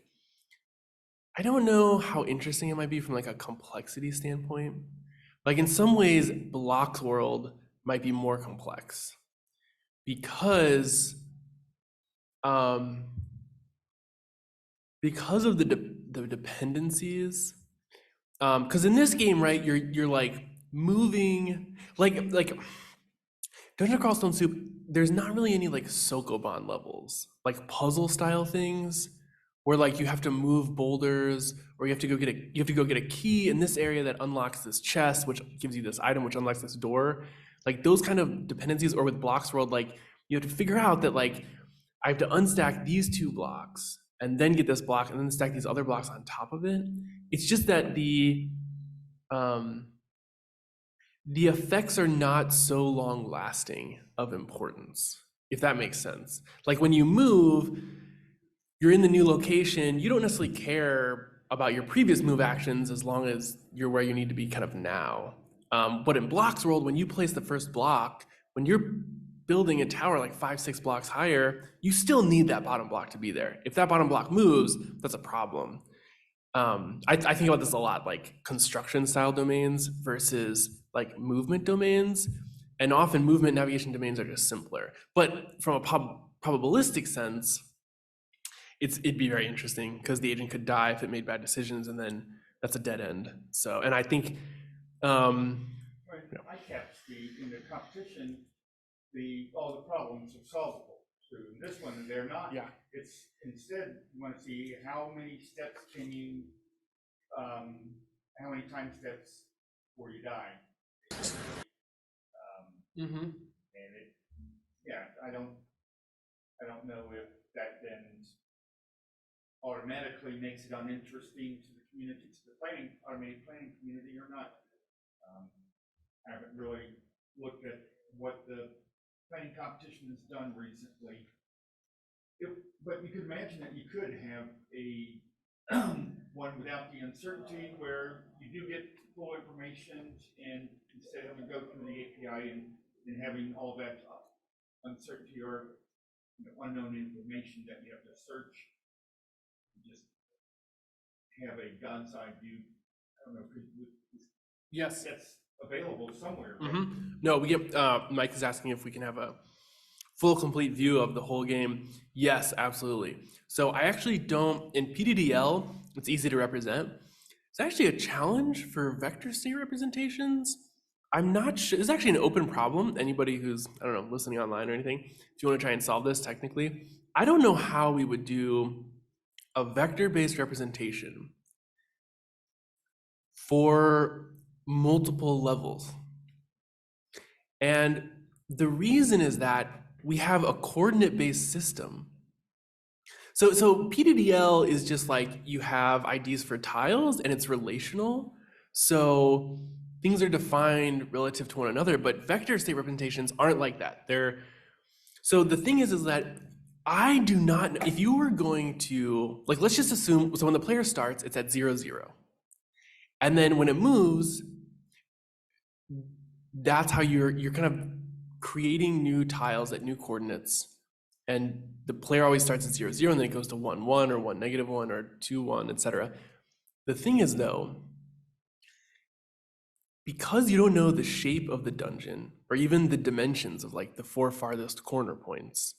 I don't know how interesting it might be from like a complexity standpoint. Like in some ways, Block's world might be more complex because of the dependencies. Because in this game, right, you're like moving, like Dungeon Crawl Stone Soup, there's not really any like Sokoban levels, like puzzle style things, where like you have to move boulders, or you have to go get a key in this area that unlocks this chest, which gives you this item, which unlocks this door. Like those kind of dependencies, or with Blocks World, like you have to figure out that like I have to unstack these 2 blocks and then get this block and then stack these other blocks on top of it. It's just that the effects are not so long lasting of importance, if that makes sense. Like when you move, you're in the new location, you don't necessarily care about your previous move actions as long as you're where you need to be kind of now. But in Blocks World, when you place the first block, when you're building a tower like 5-6 blocks higher, you still need that bottom block to be there. If that bottom block moves, that's a problem. I think about this a lot, like construction style domains versus like movement domains. And often movement navigation domains are just simpler. But from a probabilistic sense, it'd be very interesting because the agent could die if it made bad decisions, and then that's a dead end. So, and I think, Right, ICAPS, in the competition, all the problems are solvable. So in this one, they're not. yeah. It's instead, you want to see how many steps can you, how many time steps before you die. Mm-hmm. And I don't know if that then automatically makes it uninteresting to the community, to the automated planning community or not. I haven't really looked at what the planning competition has done recently. But you could imagine that you could have a one without the uncertainty, where you do get full information, and instead of having to go through the API and having all that uncertainty or unknown information that you have to search, you just have a God's eye view. I don't know if Yes. that's available somewhere. Right? Mm-hmm. No, we get, Mike is asking if we can have a full, complete view of the whole game. Yes, absolutely. So I actually don't, in PDDL, it's easy to represent. It's actually a challenge for vector state representations. I'm not sure, it's actually an open problem. Anybody who's, I don't know, listening online or anything, if you want to try and solve this technically, I don't know how we would do a vector-based representation for multiple levels. And the reason is that we have a coordinate-based system. So PDDL is just like you have IDs for tiles and it's relational. So things are defined relative to one another, but vector state representations aren't like that. So the thing is that I do not, if you were going to, like, let's just assume, so when the player starts, it's at 0, 0. And then when it moves, that's how you're kind of creating new tiles at new coordinates. And the player always starts at 0, 0, and then it goes to 1, 1, or 1, -1, or 2, 1, etc. The thing is, though, because you don't know the shape of the dungeon, or even the dimensions of like the 4 farthest corner points,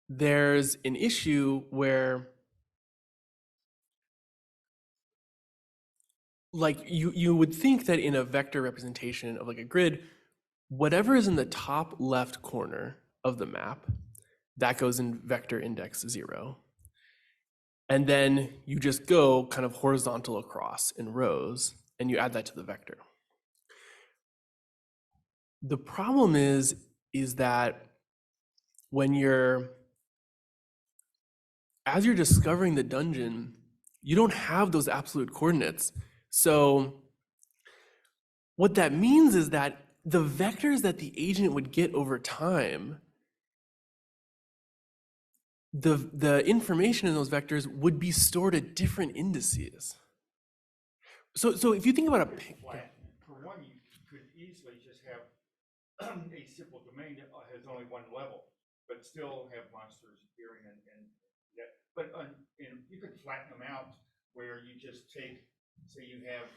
there's an issue where like you would think that in a vector representation of like a grid, whatever is in the top left corner of the map, that goes in vector index 0. And then you just go kind of horizontal across in rows, and you add that to the vector. The problem is that when as you're discovering the dungeon, you don't have those absolute coordinates. So what that means is that the vectors that the agent would get over time, the information in those vectors would be stored at different indices. So if you think about For one, you could easily just have a simple domain that has only one level, but still have monsters appearing and that. But and you could flatten them out where you just take, say you have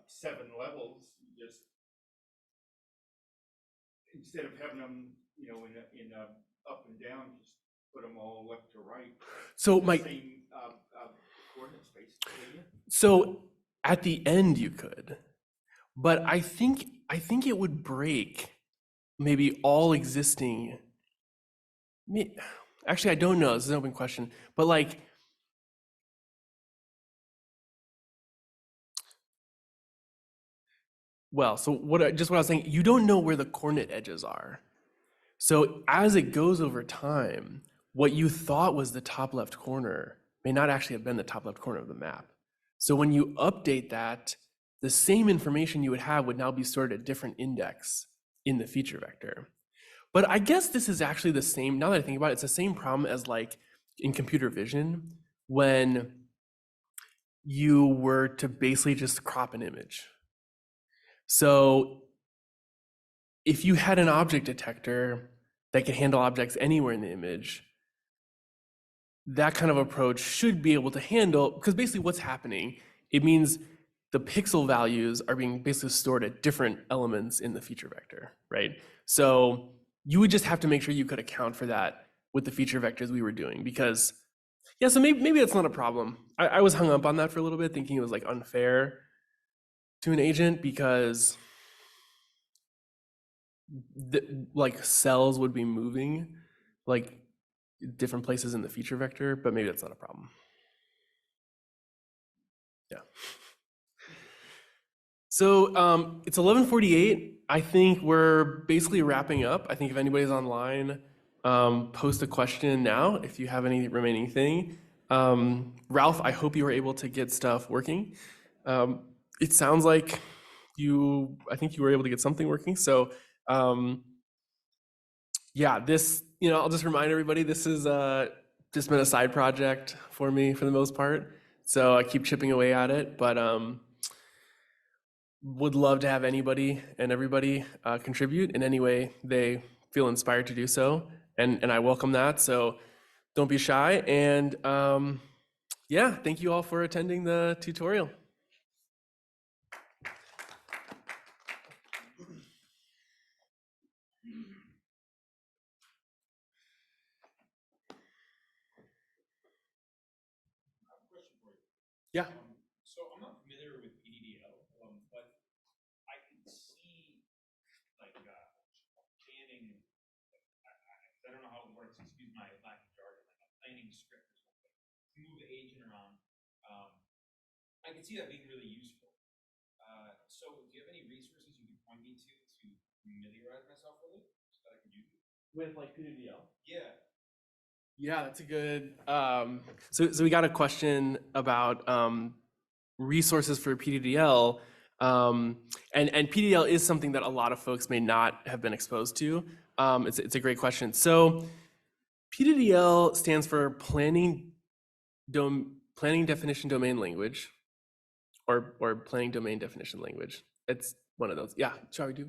7 levels, you just, instead of having them, in a up and down, just put them all left to right. So the same coordinate space. So at the end you could, but I think it would break maybe all existing. Actually, I don't know. This is an open question, but like, well, so what I was saying, you don't know where the coordinate edges are. So as it goes over time, what you thought was the top left corner may not actually have been the top left corner of the map. So when you update that, the same information you would have would now be stored at a different index in the feature vector. But I guess this is actually the same, now that I think about it, it's the same problem as like in computer vision when you were to basically just crop an image. So if you had an object detector that could handle objects anywhere in the image, that kind of approach should be able to handle, because basically what's happening, it means the pixel values are being basically stored at different elements in the feature vector, right? So you would just have to make sure you could account for that with the feature vectors we were doing, because, yeah, so maybe that's not a problem. I was hung up on that for a little bit, thinking it was like unfair to an agent because like cells would be moving like different places in the feature vector, but maybe that's not a problem. Yeah. So it's 11:48. I think we're basically wrapping up. I think if anybody's online, post a question now if you have any remaining thing. Ralph, I hope you were able to get stuff working. It sounds like I think you were able to get something working. So yeah, this, I'll just remind everybody, this is just been a side project for me for the most part. So I keep chipping away at it, but would love to have anybody and everybody contribute in any way they feel inspired to do so. And I welcome that. So don't be shy. And yeah, thank you all for attending the tutorial. Yeah. So I'm not familiar with PDDL, but I can see like planning. I don't know how it works. Excuse my lack of jargon. Like a planning script or something to move the agent around. I can see that being really useful. So do you have any resources you can point me to familiarize myself with it so that I can use it? With like PDDL? Yeah. Yeah, that's a good. So we got a question about resources for PDDL, and PDDL is something that a lot of folks may not have been exposed to. It's a great question. So PDDL stands for Planning Definition Domain Language, or Planning Domain Definition Language. It's one of those. Yeah, shall we do?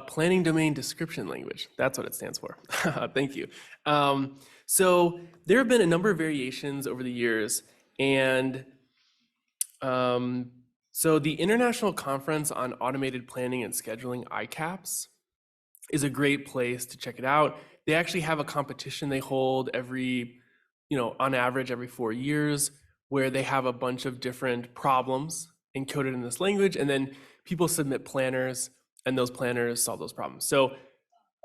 Planning Domain Description Language. That's what it stands for. Thank you. So there have been a number of variations over the years, and so the International Conference on Automated Planning and Scheduling, ICAPS, is a great place to check it out. They actually have a competition they hold on average every 4 years, where they have a bunch of different problems encoded in this language, and then people submit planners, and those planners solve those problems. So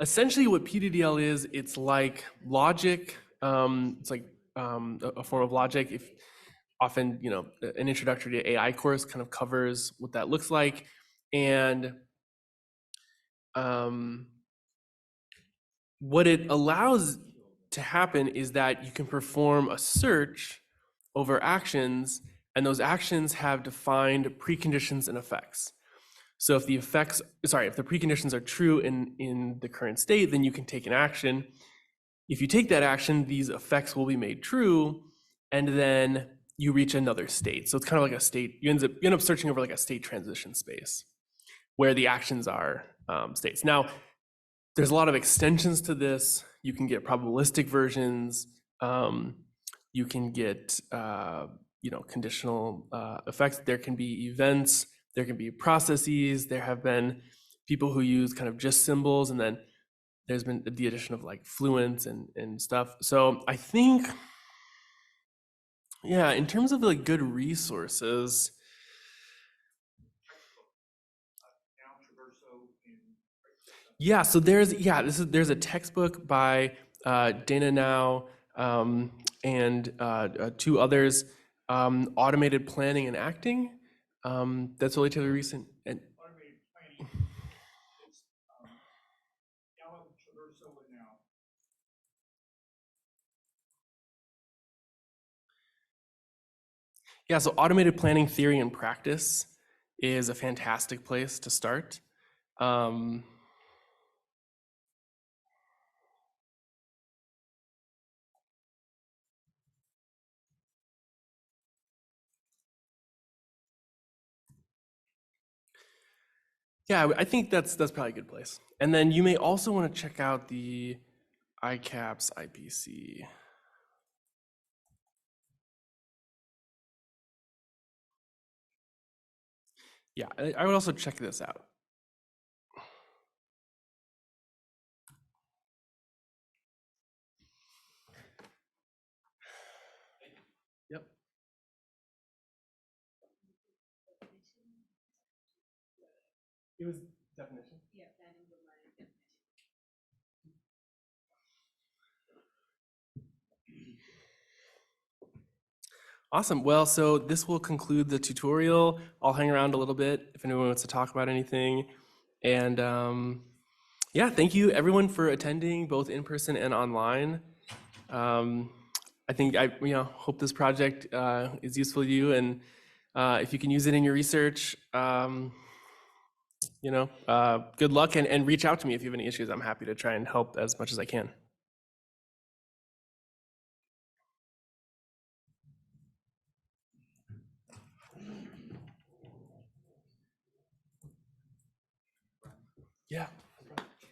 essentially what PDDL is, it's like logic. It's like a form of logic. If often, an introductory to AI course kind of covers what that looks like. And what it allows to happen is that you can perform a search over actions, and those actions have defined preconditions and effects. So if the preconditions are true in the current state, then you can take an action. If you take that action, these effects will be made true, and then you reach another state. So it's kind of like a state, you end up searching over like a state transition space where the actions are states. Now, there's a lot of extensions to this. You can get probabilistic versions. You can get conditional effects. There can be events. There can be processes. There have been people who use kind of just symbols, and then there's been the addition of like fluents and stuff. So I think, yeah, in terms of like good resources, Yeah, so there's a textbook by Dannenhauer and two others, automated planning and acting. That's relatively recent. And Automated planning is, Gallo, Traverso, and now. yeah, so automated planning theory and practice is a fantastic place to start. Yeah, I think that's probably a good place. And then you may also want to check out the ICAPS IPC. Yeah, I would also check this out. Yep. It was definition. Yeah, planning the mind definition. Awesome. Well, so this will conclude the tutorial. I'll hang around a little bit if anyone wants to talk about anything. And yeah, thank you everyone for attending, both in person and online. I think I hope this project is useful to you, and if you can use it in your research, good luck, and reach out to me if you have any issues. I'm happy to try and help as much as I can. Yeah.